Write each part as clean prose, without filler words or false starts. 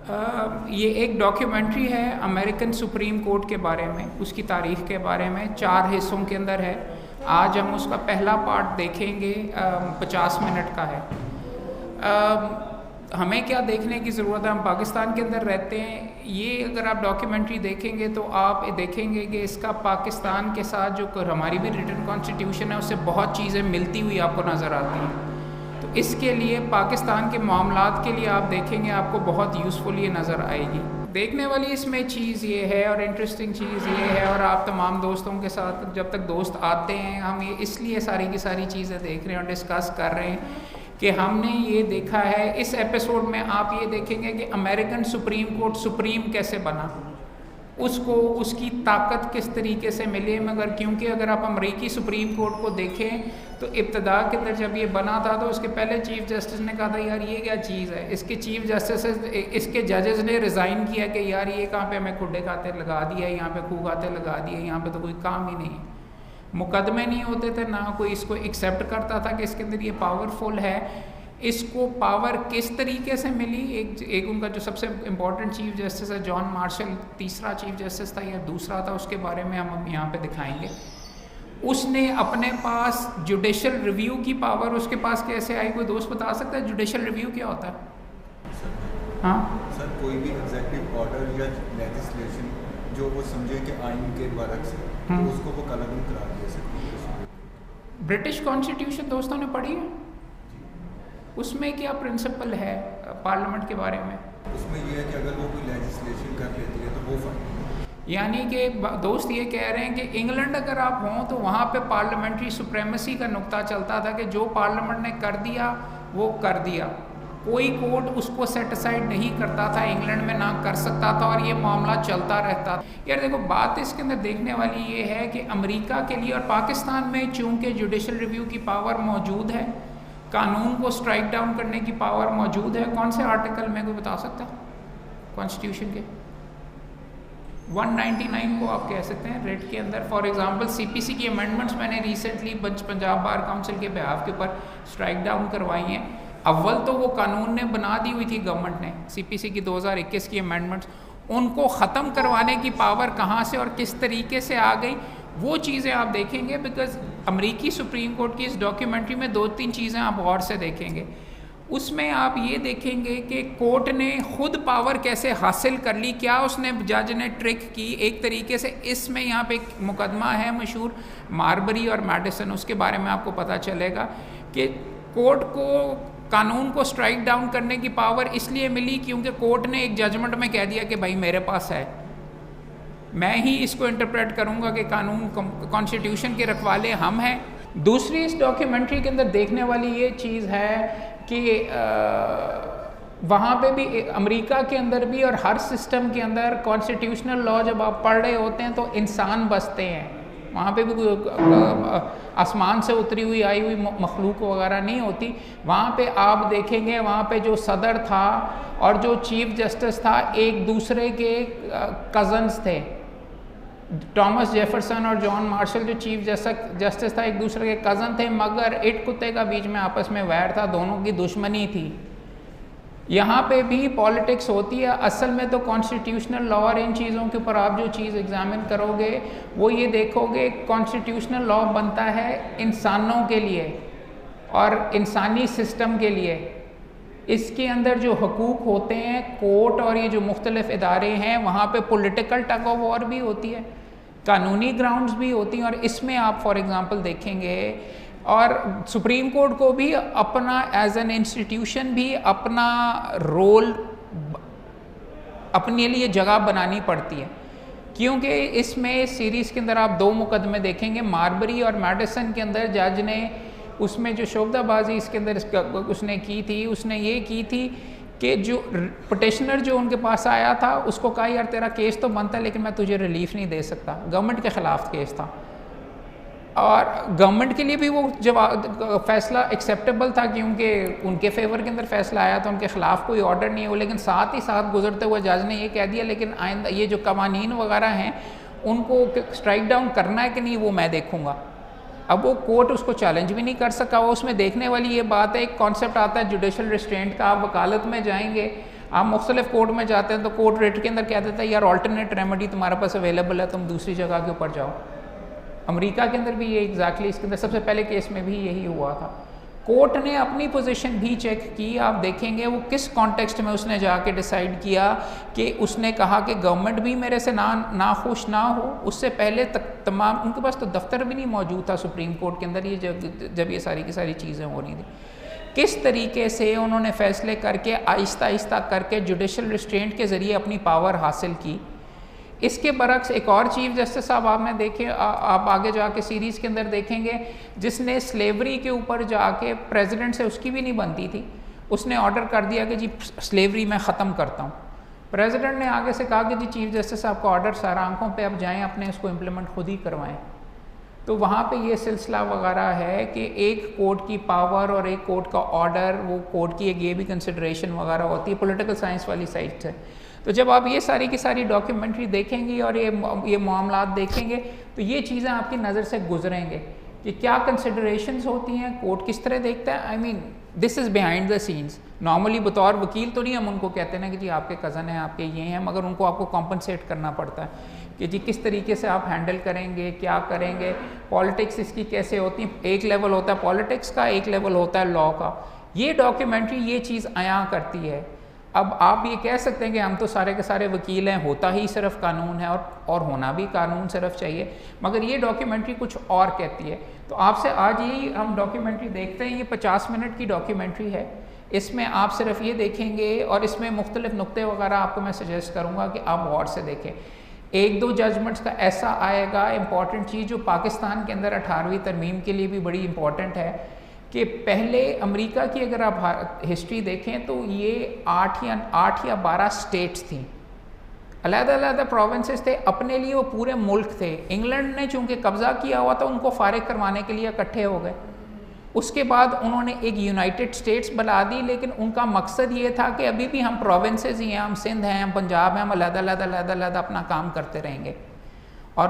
ये एक डॉक्यूमेंट्री है अमेरिकन सुप्रीम कोर्ट के बारे में, उसकी तारीख के बारे में, 4 हिस्सों के अंदर है। आज हम उसका पहला पार्ट देखेंगे, 50 मिनट का है। हमें क्या देखने की ज़रूरत है, हम पाकिस्तान के अंदर रहते हैं। ये अगर आप डॉक्यूमेंट्री देखेंगे तो आप देखेंगे कि इसका पाकिस्तान के साथ जो हमारी भी रिटन कॉन्स्टिट्यूशन है उससे बहुत चीज़ें मिलती हुई आपको नज़र आती हैं। तो इसके लिए पाकिस्तान के मामलात के लिए आप देखेंगे, आपको बहुत यूज़फुल ये नज़र आएगी। देखने वाली इसमें चीज़ ये है और इंटरेस्टिंग चीज़ ये है, और आप तमाम दोस्तों के साथ जब तक दोस्त आते हैं, हम ये इसलिए सारी की सारी चीज़ें देख रहे हैं और डिस्कस कर रहे हैं कि हमने ये देखा है। इस एपिसोड में आप ये देखेंगे कि अमेरिकन सुप्रीम कोर्ट सुप्रीम कैसे बना, उसको उसकी ताकत किस तरीके से मिली। मगर क्योंकि अगर आप अमेरिकी सुप्रीम कोर्ट को देखें तो इब्तदा के अंदर जब ये बना था तो उसके पहले चीफ जस्टिस ने कहा था यार ये क्या चीज़ है। इसके चीफ जस्टिस इसके जजेस ने रिज़ाइन किया कि यार ये कहाँ पे हमें खुडे खाते लगा दिया, यहाँ पे खूह खाते लगा दिए, यहाँ पे तो कोई काम ही नहीं है। मुकदमे नहीं होते थे, ना कोई इसको एक्सेप्ट करता था कि इसके अंदर ये पावरफुल है। इसको पावर किस तरीके से मिली, एक उनका जो सबसे इम्पोर्टेंट चीफ जस्टिस है जॉन मार्शल, तीसरा चीफ जस्टिस था या दूसरा था, उसके बारे में हम यहाँ पे दिखाएंगे। उसने अपने पास जुडिशल रिव्यू की पावर उसके पास कैसे आई, कोई दोस्त बता सकता है जुडिशल रिव्यू क्या होता है? हाँ सर, कोई भी एग्जीक्यूटिव ऑर्डर या लेजिस्लेशन जो वो समझे कि आइन के बरक्स है तो उसको वो कलम करार दे सकते। ब्रिटिश कॉन्स्टिट्यूशन दोस्तों ने पढ़ी है? उसमें क्या प्रिंसिपल है पार्लियामेंट के बारे में? उसमें यह है कि अगर वो कोई लेजिस्लेशन कर लेती है तो वो फाइन। यानी कि दोस्त ये कह रहे हैं कि इंग्लैंड अगर आप हों तो वहाँ पे पार्लियामेंट्री सुप्रेमेसी का नुक्ता चलता था कि जो पार्लियामेंट ने कर दिया वो कर दिया, कोई कोर्ट उसको सेट असाइड नहीं करता था, इंग्लैंड में ना कर सकता था और ये मामला चलता रहता। यार देखो, बात इसके अंदर देखने वाली ये है कि अमेरिका के लिए और पाकिस्तान में चूँकि जुडिशल रिव्यू की पावर मौजूद है, कानून को स्ट्राइक डाउन करने की पावर मौजूद है। कौन से आर्टिकल में कोई बता सकता है कॉन्स्टिट्यूशन के? 199 को आप कह सकते हैं रेट के अंदर। फॉर एग्जांपल सीपीसी की अमेंडमेंट्स मैंने रिसेंटली पंजाब बार काउंसिल के बिहाफ के ऊपर स्ट्राइक डाउन करवाई हैं। अव्वल तो वो कानून ने बना दी हुई थी गवर्नमेंट ने, सीपीसी की 2021 की अमेंडमेंट्स, उनको ख़त्म करवाने की पावर कहाँ से और किस तरीके से आ गई वो चीज़ें आप देखेंगे। बिकॉज अमेरिकी सुप्रीम कोर्ट की इस डॉक्यूमेंट्री में 2-3 चीज़ें आप गौर से देखेंगे। उसमें आप ये देखेंगे कि कोर्ट ने खुद पावर कैसे हासिल कर ली, क्या उसने जज ने ट्रिक की एक तरीके से। इसमें यहाँ पे एक मुकदमा है मशहूर मार्बरी और मैडिसन, उसके बारे में आपको पता चलेगा कि कोर्ट को कानून को स्ट्राइक डाउन करने की पावर इसलिए मिली क्योंकि कोर्ट ने एक जजमेंट में कह दिया कि भाई मेरे पास है, मैं ही इसको इंटरप्रेट करूंगा कि कानून कॉन्स्टिट्यूशन के रखवाले हम हैं। दूसरी इस डॉक्यूमेंट्री के अंदर देखने वाली ये चीज़ है कि वहाँ पे भी अमेरिका के अंदर भी और हर सिस्टम के अंदर कॉन्स्टिट्यूशनल लॉ जब आप पढ़ रहे होते हैं तो इंसान बसते हैं। वहाँ पे भी आसमान से उतरी हुई आई हुई मखलूक वगैरह नहीं होती। वहाँ पे आप देखेंगे, वहाँ पे जो सदर था और जो चीफ जस्टिस था एक दूसरे के कज़न्स थे। थॉमस जेफरसन और जॉन मार्शल जो चीफ जस्टिस था एक दूसरे के कज़न थे, मगर इट कुत्ते का बीच में आपस में वैर था, दोनों की दुश्मनी थी। यहाँ पे भी पॉलिटिक्स होती है। असल में तो कॉन्स्टिट्यूशनल लॉ और इन चीज़ों के ऊपर आप जो चीज़ एग्जामिन करोगे वो ये देखोगे कॉन्स्टिट्यूशनल लॉ बनता है इंसानों के लिए और इंसानी सिस्टम के लिए। इसके अंदर जो हकूक़ होते हैं, कोर्ट और ये जो मुख्तलिफ इदारे हैं, वहाँ पे पॉलिटिकल टग ऑफ वॉर भी होती है, कानूनी ग्राउंड्स भी होती हैं। और इसमें आप फॉर एग्ज़ाम्पल देखेंगे और सुप्रीम कोर्ट को भी अपना एज एन इंस्टीट्यूशन भी अपना रोल अपने लिए जगह बनानी पड़ती है, क्योंकि इसमें सीरीज़ के अंदर आप 2 मुकदमे देखेंगे। मार्बरी और मैडिसन के अंदर जज ने उसमें जो शोबदाबाजी इसके अंदर उसने की थी, उसने ये की थी कि जो पटिशनर जो उनके पास आया था उसको कहा यार तेरा केस तो बनता है लेकिन मैं तुझे रिलीफ नहीं दे सकता। गवर्नमेंट के ख़िलाफ़ केस था और गवर्नमेंट के लिए भी वो जवाब फैसला एक्सेप्टेबल था क्योंकि उनके फेवर के अंदर फैसला आया था, उनके ख़िलाफ़ कोई ऑर्डर नहीं हो। लेकिन साथ ही साथ गुजरते हुए जज ने ये कह दिया लेकिन आइंदा ये जो कवानीन वगैरह हैं उनको स्ट्राइक डाउन करना है कि नहीं वो मैं देखूँगा। अब वो कोर्ट उसको चैलेंज भी नहीं कर सका। वो उसमें देखने वाली ये बात है, एक कॉन्सेप्ट आता है जुडिशल रिस्ट्रेंट का। आप वकालत में जाएंगे, आप मुख्तलिफ कोर्ट में जाते हैं तो कोर्ट रेट के अंदर क्या देता है, यार ऑल्टरनेट रेमेडी तुम्हारे पास अवेलेबल है, तुम दूसरी जगह के ऊपर जाओ। अमेरिका के अंदर भी ये एग्जैक्टली इसके अंदर सबसे पहले केस में भी यही हुआ था। कोर्ट ने अपनी पोजीशन भी चेक की, आप देखेंगे वो किस कॉन्टेक्स्ट में उसने जाके डिसाइड किया कि उसने कहा कि गवर्नमेंट भी मेरे से ना खुश ना हो। उससे पहले तक तमाम उनके पास तो दफ्तर भी नहीं मौजूद था सुप्रीम कोर्ट के अंदर, ये जब ये सारी की सारी चीज़ें हो रही थी। किस तरीके से उन्होंने फ़ैसले करके आहिस्ता आहिस्ता करके जुडिशल रिस्ट्रेंट के ज़रिए अपनी पावर हासिल की। इसके बरक्स एक और चीफ जस्टिस साहब आपने देखे, आप आगे जाके सीरीज़ के अंदर देखेंगे, जिसने स्लेवरी के ऊपर जाके प्रेसिडेंट से उसकी भी नहीं बनती थी, उसने ऑर्डर कर दिया कि जी स्लेवरी मैं ख़त्म करता हूँ। प्रेसिडेंट ने आगे से कहा कि जी चीफ जस्टिस साहब का ऑर्डर सारा आंखों पे अब जाएं, अपने इसको इम्प्लीमेंट खुद ही करवाएं। तो वहाँ पे ये सिलसिला वगैरह है कि एक कोर्ट की पावर और एक कोर्ट का ऑर्डर, वो कोर्ट की एक ये भी कंसिडरेशन वगैरह होती है पॉलिटिकल साइंस वाली साइड से। तो जब आप ये सारी की सारी डॉक्यूमेंट्री देखेंगी और ये मामलात देखेंगे तो ये चीज़ें आपकी नज़र से गुजरेंगे कि क्या कंसिडरेशंस होती हैं, कोर्ट किस तरह देखता है। I mean this is behind the scenes. Normally बतौर वकील तो नहीं हम उनको कहते ना कि जी आपके कज़न हैं, आपके ये हैं, मगर उनको आपको कॉम्पनसेट करना पड़ता है कि जी किस तरीके से आप हैंडल करेंगे, क्या करेंगे, पॉलिटिक्स इसकी कैसे होती है। एक लेवल होता है पॉलिटिक्स का, एक लेवल होता है लॉ का। ये डॉक्यूमेंट्री ये चीज़ आया करती है। अब आप ये कह सकते हैं कि हम तो सारे के सारे वकील हैं, होता ही सिर्फ कानून है और होना भी कानून सिर्फ चाहिए, मगर ये डॉक्यूमेंट्री कुछ और कहती है। तो आपसे आज यही हम डॉक्यूमेंट्री देखते हैं, ये 50 मिनट की डॉक्यूमेंट्री है। इसमें आप सिर्फ ये देखेंगे और इसमें मुख्तलिफ नुक्ते वगैरह आपको मैं सजेस्ट करूँगा कि आप गौर से देखें। एक दो जजमेंट्स का ऐसा आएगा इंपॉर्टेंट चीज़ जो पाकिस्तान के अंदर 18वीं तरमीम के लिए भी बड़ी इंपॉर्टेंट है कि पहले अमेरिका की अगर आप हिस्ट्री देखें तो ये 8 या 12 स्टेट्स थी, अलग-अलग प्रोविंसेस थे, अपने लिए वो पूरे मुल्क थे। इंग्लैंड ने चूंकि कब्ज़ा किया हुआ था, उनको फारिग करवाने के लिए इकट्ठे हो गए। उसके बाद उन्होंने एक यूनाइटेड स्टेट्स बना दी, लेकिन उनका मकसद ये था कि अभी भी हम प्रोविंसेस ही हैं, हम सिंध हैं, हम पंजाब हैं, हम अलग-अलग अपना काम करते रहेंगे और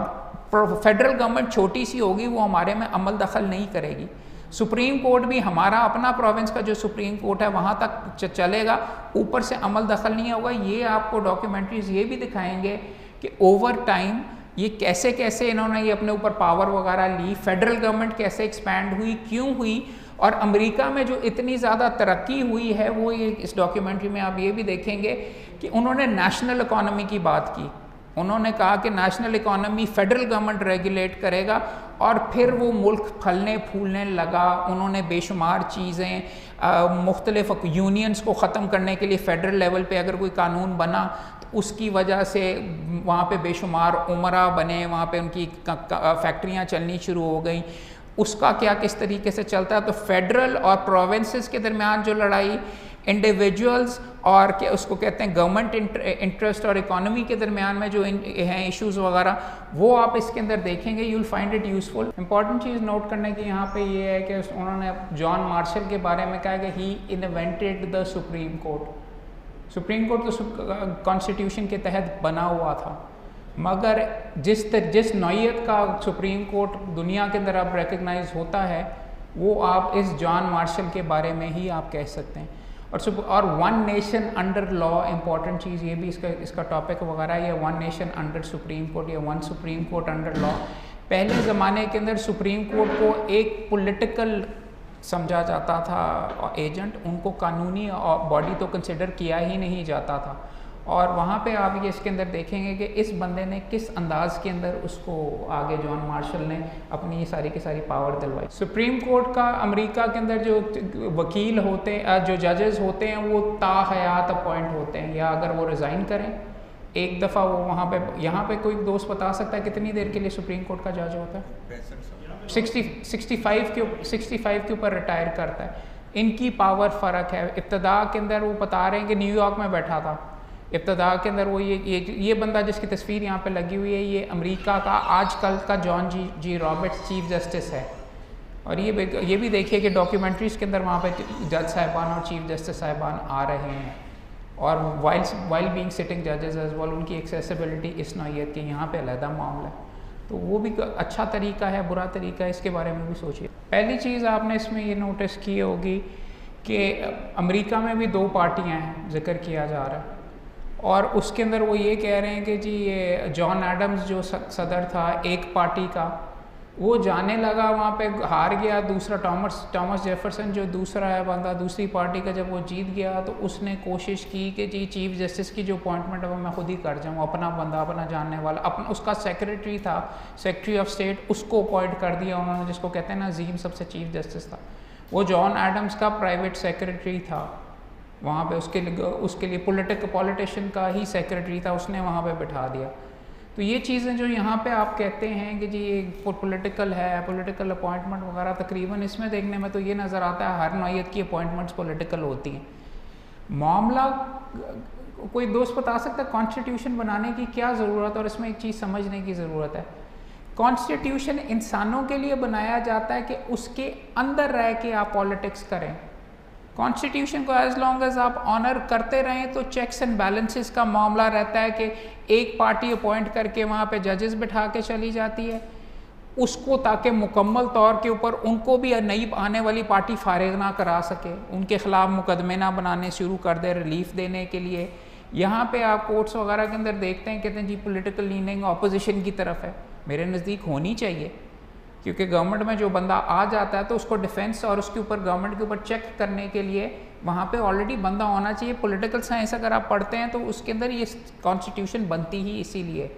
फेडरल गवर्नमेंट छोटी सी होगी, वो हमारे में अमल दखल नहीं करेगी। सुप्रीम कोर्ट भी हमारा अपना प्रोविंस का जो सुप्रीम कोर्ट है वहाँ तक चलेगा, ऊपर से अमल दखल नहीं होगा। ये आपको डॉक्यूमेंट्रीज ये भी दिखाएंगे कि ओवर टाइम ये कैसे कैसे इन्होंने ये अपने ऊपर पावर वगैरह ली, फेडरल गवर्नमेंट कैसे एक्सपैंड हुई, क्यों हुई, और अमेरिका में जो इतनी ज़्यादा तरक्की हुई है वो ये इस डॉक्यूमेंट्री में आप ये भी देखेंगे कि उन्होंने नेशनल इकॉनमी की बात की। उन्होंने कहा कि national economy federal government regulate करेगा और फिर वो मुल्क फलने फूलने लगा। उन्होंने बेशुमार चीज़ें मुख्तलिफ यूनियंस को ख़त्म करने के लिए फेडरल लेवल पे अगर कोई कानून बना तो उसकी वजह से वहाँ पे बेशुमार उमरा बने, वहाँ पे उनकी फैक्ट्रियाँ चलनी शुरू हो गई। उसका क्या किस तरीके से चलता है, तो फेडरल और प्रोविंसेस के दरमियान जो लड़ाई, इंडिविजुअल्स और क्या उसको कहते हैं गवर्नमेंट इंटरेस्ट और इकोनॉमी के दरमियान में जो हैं इश्यूज़ वगैरह, वो आप इसके अंदर देखेंगे। You will find it useful. Important cheese note करने की यहाँ पे ये है कि उन्होंने जॉन मार्शल के बारे में कहा कि he invented the Supreme Court. Supreme Court तो कॉन्स्टिट्यूशन के तहत बना हुआ था, मगर जिस नौइयत का सुप्रीम कोर्ट दुनिया के अंदर अब रिकग्नाइज होता है वो आप इस जॉन मार्शल के बारे में ही आप कह सकते हैं। और one nation under law, important चीज़ ये भी इसका टॉपिक वगैरह है, one nation under Supreme Court या one Supreme Court under law. पहले ज़माने के अंदर सुप्रीम कोर्ट को एक पॉलिटिकल समझा जाता था एजेंट, उनको कानूनी बॉडी तो कंसिडर किया ही नहीं जाता था। और वहाँ पे आप ये इसके अंदर देखेंगे कि इस बंदे ने किस अंदाज के अंदर उसको आगे जॉन मार्शल ने अपनी ये सारी की सारी पावर दिलवाई। सुप्रीम कोर्ट का अमेरिका के अंदर जो वकील होते हैं, जो जजेस होते हैं, वो ताहयात अपॉइंट होते हैं, या अगर वो रिज़ाइन करें एक दफ़ा वो वहाँ पे, यहाँ पे कोई दोस्त बता सकता है कितनी देर के लिए सुप्रीम कोर्ट का जज होता है? 65 के ऊपर रिटायर करता है। इनकी पावर फ़र्क है। इब्तदा के अंदर वो बता रहे हैं कि न्यूयॉर्क में बैठा था, इब्तदा के अंदर वो ये बंदा जिसकी तस्वीर यहाँ पे लगी हुई है, ये अमेरिका का आजकल का जॉन जी रॉबर्ट्स चीफ जस्टिस है। और ये भी देखिए कि डॉक्यूमेंट्रीज़ के अंदर वहाँ पे जज साहिबान और चीफ जस्टिस साहिबान आ रहे हैं, और वाइल बीइंग सिटिंग जजेस एज वेल, उनकी एक्सेसिबिलिटी इस नौइयत की यहाँ पे अलहदा मामला है। तो वो भी अच्छा तरीका है, बुरा तरीका है, इसके बारे में भी सोचिए। पहली चीज़ आपने इसमें ये नोटिस की होगी कि अमेरिका में भी 2 पार्टियां हैं, जिक्र किया जा रहा है, और उसके अंदर वो ये कह रहे हैं कि जी ये जॉन एडम्स जो सदर था एक पार्टी का, वो जाने लगा वहाँ पे, हार गया। दूसरा टॉमस जेफरसन जो दूसरा है बंदा दूसरी पार्टी का, जब वो जीत गया तो उसने कोशिश की कि जी चीफ जस्टिस की जो अपॉइंटमेंट है वो मैं खुद ही कर जाऊँ, अपना बंदा, अपना जानने वाला, अपना उसका सेक्रेटरी था, सेक्रेटरी ऑफ स्टेट, उसको अपॉइंट कर दिया उन्होंने, जिसको कहते हैं ना अजीम सबसे चीफ जस्टिस था। वो जॉन एडम्स का प्राइवेट सेक्रेटरी था वहाँ पे, उसके लिए पॉलिटिशियन का ही सेक्रेटरी था, उसने वहाँ पे बिठा दिया। तो ये चीज़ें जो यहाँ पे आप कहते हैं कि जी ये पॉलिटिकल है, पॉलिटिकल अपॉइंटमेंट वगैरह, तकरीबन इसमें देखने में तो ये नज़र आता है हर नौइयत की अपॉइंटमेंट्स पॉलिटिकल होती हैं। मामला कोई दोस्त बता सकता है कॉन्स्टिट्यूशन बनाने की क्या ज़रूरत है, और इसमें एक चीज़ समझने की ज़रूरत है, कॉन्स्टिट्यूशन इंसानों के लिए बनाया जाता है कि उसके अंदर रह के आप पॉलिटिक्स करें। कॉन्स्टिट्यूशन को एज लॉन्ग एज आप ऑनर करते रहें तो चेक्स एंड बैलेंसेस का मामला रहता है कि एक पार्टी अपॉइंट करके वहाँ पे जजेस बिठा के चली जाती है उसको, ताकि मुकम्मल तौर के ऊपर उनको भी नई आने वाली पार्टी फारिग ना करा सके, उनके ख़िलाफ़ मुकदमे ना बनाने शुरू कर दे रिलीफ देने के लिए। यहाँ पे आप कोर्ट्स वगैरह के अंदर देखते हैं, कहते हैं जी पॉलिटिकल लीनिंग अपोजिशन की तरफ है। मेरे नज़दीक होनी चाहिए, क्योंकि गवर्नमेंट में जो बंदा आ जाता है तो उसको डिफेंस और उसके ऊपर गवर्नमेंट के ऊपर चेक करने के लिए वहाँ पे ऑलरेडी बंदा होना चाहिए। पॉलिटिकल साइंस अगर आप पढ़ते हैं तो उसके अंदर ये कॉन्स्टिट्यूशन बनती ही इसीलिए।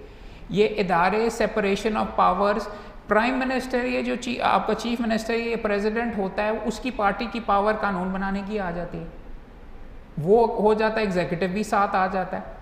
ये इदारे, separation of powers, prime minister, ये जो आपका चीफ मिनिस्टर, ये प्रेसिडेंट होता है, उसकी पार्टी की पावर कानून बनाने की आ जाती है, वो हो जाता है, एग्जीक्यूटिव भी साथ आ जाता है।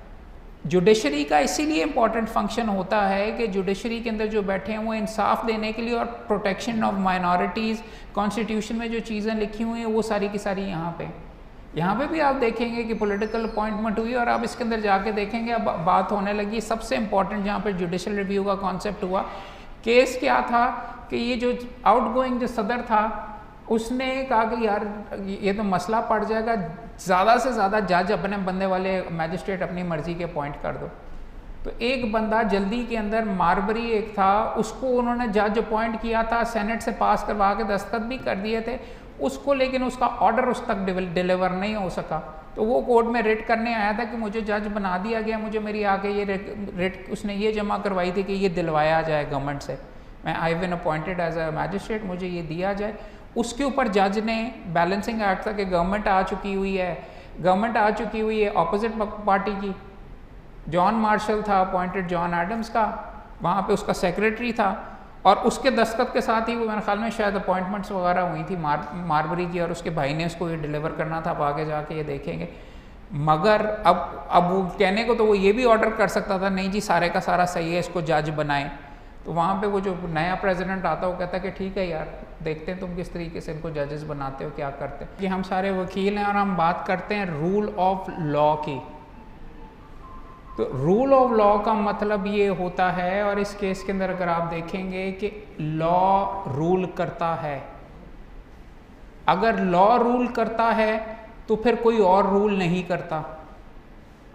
जुडिशरी का इसीलिए इम्पॉर्टेंट फंक्शन होता है कि जुडिशरी के अंदर जो बैठे हैं वो इंसाफ देने के लिए और प्रोटेक्शन ऑफ माइनॉरिटीज़, कॉन्स्टिट्यूशन में जो चीज़ें लिखी हुई हैं वो सारी की सारी यहाँ पे भी आप देखेंगे कि पॉलिटिकल अपॉइंटमेंट हुई, और आप इसके अंदर जाके देखेंगे अब बात होने लगी सबसे इम्पॉर्टेंट जहाँ पे जुडिशल रिव्यू का कॉन्सेप्ट हुआ। केस क्या था कि ये जो आउटगोइंग जो सदर था उसने कहा कि यार ये तो मसला पड़ जाएगा, ज़्यादा से ज़्यादा जज अपने बंदे वाले मैजिस्ट्रेट अपनी मर्ज़ी के अपॉइंट कर दो। तो एक बंदा जल्दी के अंदर, मार्बरी एक था, उसको उन्होंने जज अपॉइंट किया था, सेनेट से पास करवा के दस्तखत भी कर दिए थे उसको, लेकिन उसका ऑर्डर उस तक डिलीवर नहीं हो सका। तो वो कोर्ट में रिट करने आया था कि मुझे जज बना दिया गया, मुझे मेरी आगे ये रिट उसने ये जमा करवाई थी कि ये दिलवाया जाए गवर्नमेंट से, मैं I been appointed as a magistrate, मुझे ये दिया जाए। उसके ऊपर जज ने, बैलेंसिंग एक्ट था कि गवर्नमेंट आ चुकी हुई है ऑपोजिट पार्टी की, जॉन मार्शल था अपॉइंटेड जॉन एडम्स का, वहाँ पे उसका सेक्रेटरी था, और उसके दस्तखत के साथ ही वो मेरे ख्याल में शायद अपॉइंटमेंट्स वगैरह हुई थी मार्बरी की, और उसके भाई ने उसको ये डिलीवर करना था, अब आगे जाके ये देखेंगे। मगर अब वो कहने को तो वो ये भी ऑर्डर कर सकता था, नहीं जी सारे का सारा सही है, इसको जज बनाएं। तो वहाँ पे वो जो नया प्रेसिडेंट आता है वो कहता है कि ठीक है यार, देखते हैं तुम किस तरीके से इनको जजेस बनाते हो, क्या करते हैं। कि हम सारे वकील हैं और हम बात करते हैं रूल ऑफ लॉ की। तो रूल ऑफ लॉ का मतलब ये होता है, और इस केस के अंदर अगर आप देखेंगे कि लॉ रूल करता है, अगर लॉ रूल करता है तो फिर कोई और रूल नहीं करता।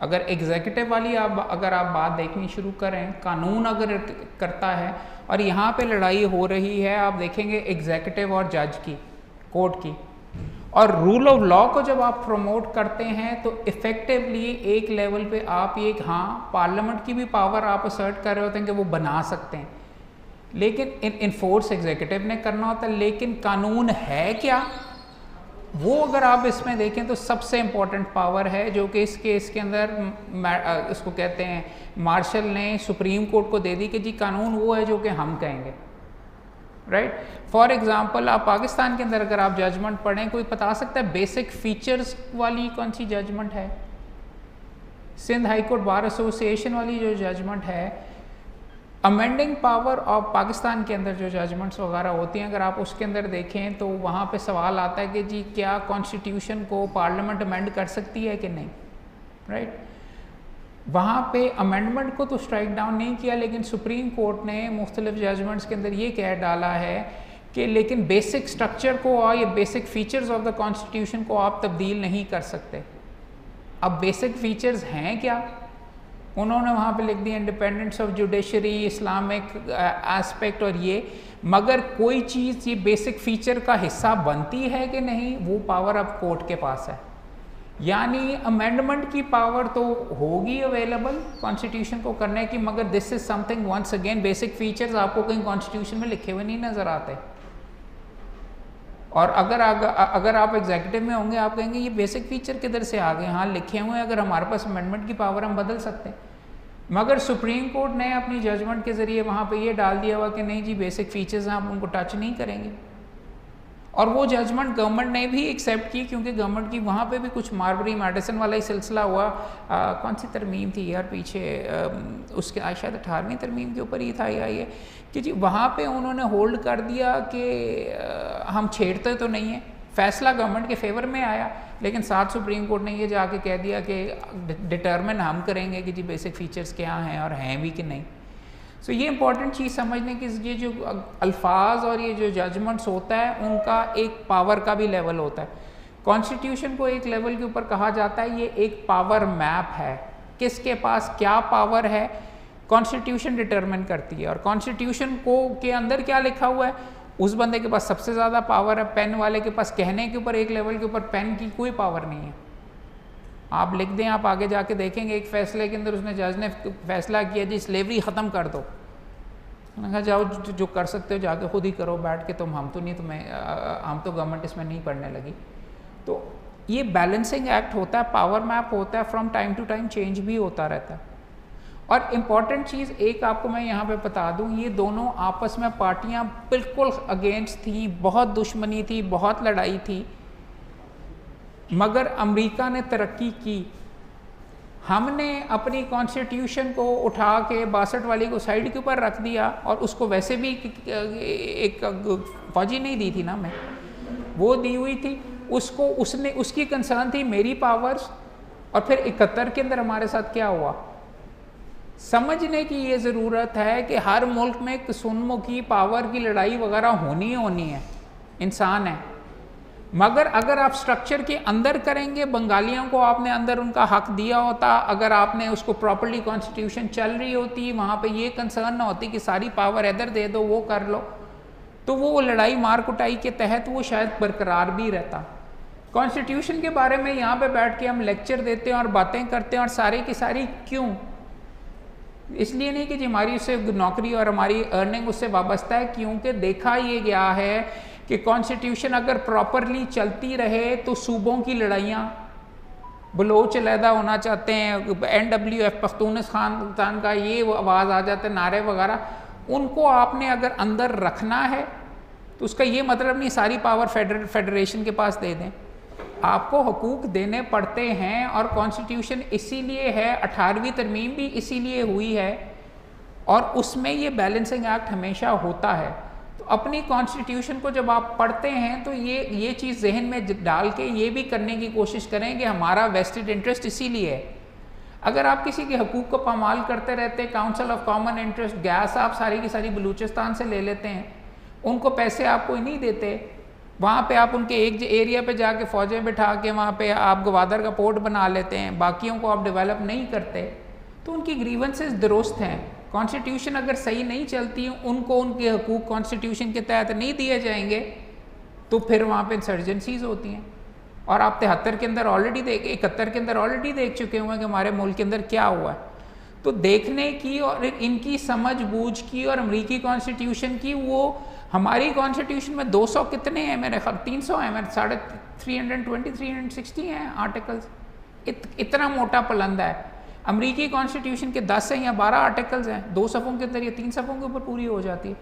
अगर एग्जीक्यूटिव वाली अगर आप बात देखनी शुरू करें, कानून अगर करता है, और यहाँ पे लड़ाई हो रही है, आप देखेंगे एग्जीक्यूटिव और जज की, कोर्ट की, और रूल ऑफ लॉ को जब आप प्रमोट करते हैं तो इफ़ेक्टिवली एक लेवल पे आप ये, हाँ पार्लियामेंट की भी पावर आप असर्ट कर रहे होते हैं कि वो बना सकते हैं, लेकिन इन्फोर्स एग्जीक्यूटिव ने करना होता है। लेकिन कानून है क्या, वो अगर आप इसमें देखें तो सबसे इम्पॉर्टेंट पावर है, जो कि इस केस के अंदर इसको कहते हैं मार्शल ने सुप्रीम कोर्ट को दे दी कि जी कानून वो है जो कि हम कहेंगे, राइट। फॉर एग्जांपल आप पाकिस्तान के अंदर अगर आप जजमेंट पढ़ें, कोई बता सकता है बेसिक फीचर्स वाली कौन सी जजमेंट है? Sindh high court bar association वाली जो जजमेंट है, अमेंडिंग पावर ऑफ पाकिस्तान के अंदर जो जजमेंट्स वगैरह होती हैं, अगर आप उसके अंदर देखें तो वहाँ पे सवाल आता है कि जी क्या कॉन्स्टिट्यूशन को पार्लियामेंट अमेंड कर सकती है कि नहीं, राइट। वहाँ पे अमेंडमेंट को तो स्ट्राइक डाउन नहीं किया, लेकिन सुप्रीम कोर्ट ने मुख्तलिफ जजमेंट्स के अंदर ये कह डाला है कि लेकिन बेसिक स्ट्रक्चर को और ये basic features of the constitution को आप तब्दील नहीं कर सकते। अब बेसिक फीचर्स हैं क्या, उन्होंने वहाँ पे लिख दिया independence of judiciary, Islamic aspect और ये, मगर कोई चीज़ ये बेसिक फीचर का हिस्सा बनती है कि नहीं, वो पावर अब कोर्ट के पास है। यानी अमेंडमेंट की पावर तो होगी अवेलेबल कॉन्स्टिट्यूशन को करने की, मगर this is something once again basic features आपको कहीं कॉन्स्टिट्यूशन में लिखे हुए नहीं नजर आते। और अगर आप एग्जीक्यूटिव में होंगे आप कहेंगे ये बेसिक फीचर किधर से आ गए, हाँ लिखे हुए हैं, अगर हमारे पास अमेंडमेंट की पावर हम बदल सकते हैं। मगर सुप्रीम कोर्ट ने अपनी जजमेंट के ज़रिए वहाँ पे ये डाल दिया हुआ कि नहीं जी बेसिक फीचर्स हैं, आप उनको टच नहीं करेंगे। और वो जजमेंट गवर्नमेंट ने भी एक्सेप्ट की, क्योंकि गवर्नमेंट की वहाँ पे भी कुछ मार्बरी मेडिसन वाला ही सिलसिला हुआ। कौन सी तरमीम थी यार पीछे, उसके शायद 18वीं तरमीम के ऊपर ही था या ये कि जी वहाँ पे उन्होंने होल्ड कर दिया कि हम छेड़ते तो नहीं है, फैसला गवर्नमेंट के फेवर में आया, लेकिन साथ सुप्रीम कोर्ट ने ये जाके कह दिया कि डिटर्मिन हम करेंगे कि जी बेसिक फीचर्स क्या हैं और हैं भी कि नहीं। सो ये इंपॉर्टेंट चीज़ समझने की, ये जो अल्फाज और ये जो जजमेंट्स होता है उनका एक पावर का भी लेवल होता है। कॉन्स्टिट्यूशन को एक लेवल के ऊपर कहा जाता है ये एक पावर मैप है, किसके पास क्या पावर है कॉन्स्टिट्यूशन डिटरमिन करती है। और कॉन्स्टिट्यूशन को के अंदर क्या लिखा हुआ है, उस बंदे के पास सबसे ज़्यादा पावर है, पेन वाले के पास कहने के ऊपर एक लेवल के ऊपर पेन की कोई पावर नहीं है। आप लिख दें, आप आगे जाके देखेंगे एक फैसले के अंदर उसने जज ने फैसला किया जी स्लेवरी ख़त्म कर दो, मैंने कहा जाओ जो कर सकते हो जाके खुद ही करो बैठ के, हम तो नहीं, हम तो गवर्नमेंट इसमें नहीं पढ़ने लगी। तो ये बैलेंसिंग एक्ट होता है, पावर मैप होता है, from time to time change भी होता रहता है। और इम्पॉर्टेंट चीज़ एक आपको मैं यहाँ पे बता दूँ, ये दोनों आपस में पार्टियाँ बिल्कुल अगेंस्ट थी, बहुत दुश्मनी थी, बहुत लड़ाई थी, मगर अमेरिका ने तरक्की की। हमने अपनी कॉन्स्टिट्यूशन को उठा के 62 वाली को साइड के ऊपर रख दिया, और उसको वैसे भी एक फौजी नहीं दी थी ना, मैं वो दी हुई थी उसको, उसकी कंसर्न थी मेरी पावर्स। और फिर 71 के अंदर हमारे साथ क्या हुआ, समझने की ये ज़रूरत है कि हर मुल्क में किस्मों पावर की लड़ाई वगैरह होनी है, इंसान है, मगर अगर आप स्ट्रक्चर के अंदर करेंगे, बंगालियों को आपने अंदर उनका हक दिया होता, अगर आपने उसको प्रॉपर्ली कॉन्स्टिट्यूशन चल रही होती, वहाँ पे ये कंसर्न ना होती कि सारी पावर इधर दे दो वो कर लो, तो वो लड़ाई मार कुटाई के तहत वो शायद बरकरार भी रहता। कॉन्स्टिट्यूशन के बारे में यहाँ पे बैठ के हम लेक्चर देते हैं और बातें करते हैं, और सारी की सारी क्यों, इसलिए नहीं कि जी हमारी उससे नौकरी और हमारी अर्निंग उससे वाबस्ता है, क्योंकि देखा ये गया है कि कॉन्स्टिट्यूशन अगर प्रॉपरली चलती रहे तो सूबों की लड़ाइयाँ, बलोच अलहदा होना चाहते हैं, NWF पख्तूनख्वान का ये आवाज़ आ जाता है, नारे वगैरह, उनको आपने अगर अंदर रखना है तो उसका ये मतलब नहीं सारी पावर फेडरेशन के पास दे दें, आपको हुकूक देने पड़ते हैं। और कॉन्स्टिट्यूशन इसीलिए है, 18वीं तरमीम भी इसीलिए हुई है, और उसमें ये बैलेंसिंग एक्ट हमेशा होता है। तो अपनी कॉन्स्टिट्यूशन को जब आप पढ़ते हैं तो ये चीज़ जहन में डाल के ये भी करने की कोशिश करें कि हमारा वेस्टेड इंटरेस्ट इसीलिए है। अगर आप किसी के हकूक़ को पामाल करते रहते, council of common interest, gas आप सारी की सारी बलूचिस्तान से ले लेते हैं, उनको पैसे आप कोई नहीं देते, वहाँ पे आप उनके एक एरिया पे जाके फ़ौजें बिठा के वहाँ पे आप गवादर का पोर्ट बना लेते हैं, बाकियों को आप डेवलप नहीं करते, तो उनकी ग्रीवेंसेस दुरुस्त हैं। कॉन्स्टिट्यूशन अगर सही नहीं चलती, उनको उनके हकूक़ कॉन्स्टिट्यूशन के तहत नहीं दिए जाएंगे, तो फिर वहाँ पे इंसर्जेंसीज होती हैं। और आप 73 के अंदर ऑलरेडी 71 के अंदर ऑलरेडी देख चुके हुए हैं कि हमारे मुल्क के अंदर क्या हुआ है। तो देखने की और इनकी समझ बूझ की और अमरीकी कॉन्स्टिट्यूशन की, वो हमारी कॉन्स्टिट्यूशन में 200 कितने हैं, मेरे ख्याल 300 हैं, मेरे 320 360 हैं आर्टिकल्स, इतना मोटा पलंदा है। अमरीकी कॉन्स्टिट्यूशन के 10 हैं या 12 आर्टिकल्स हैं, 2 सफ़ों के अंदर या 3 सफ़ों के ऊपर पूरी हो जाती है।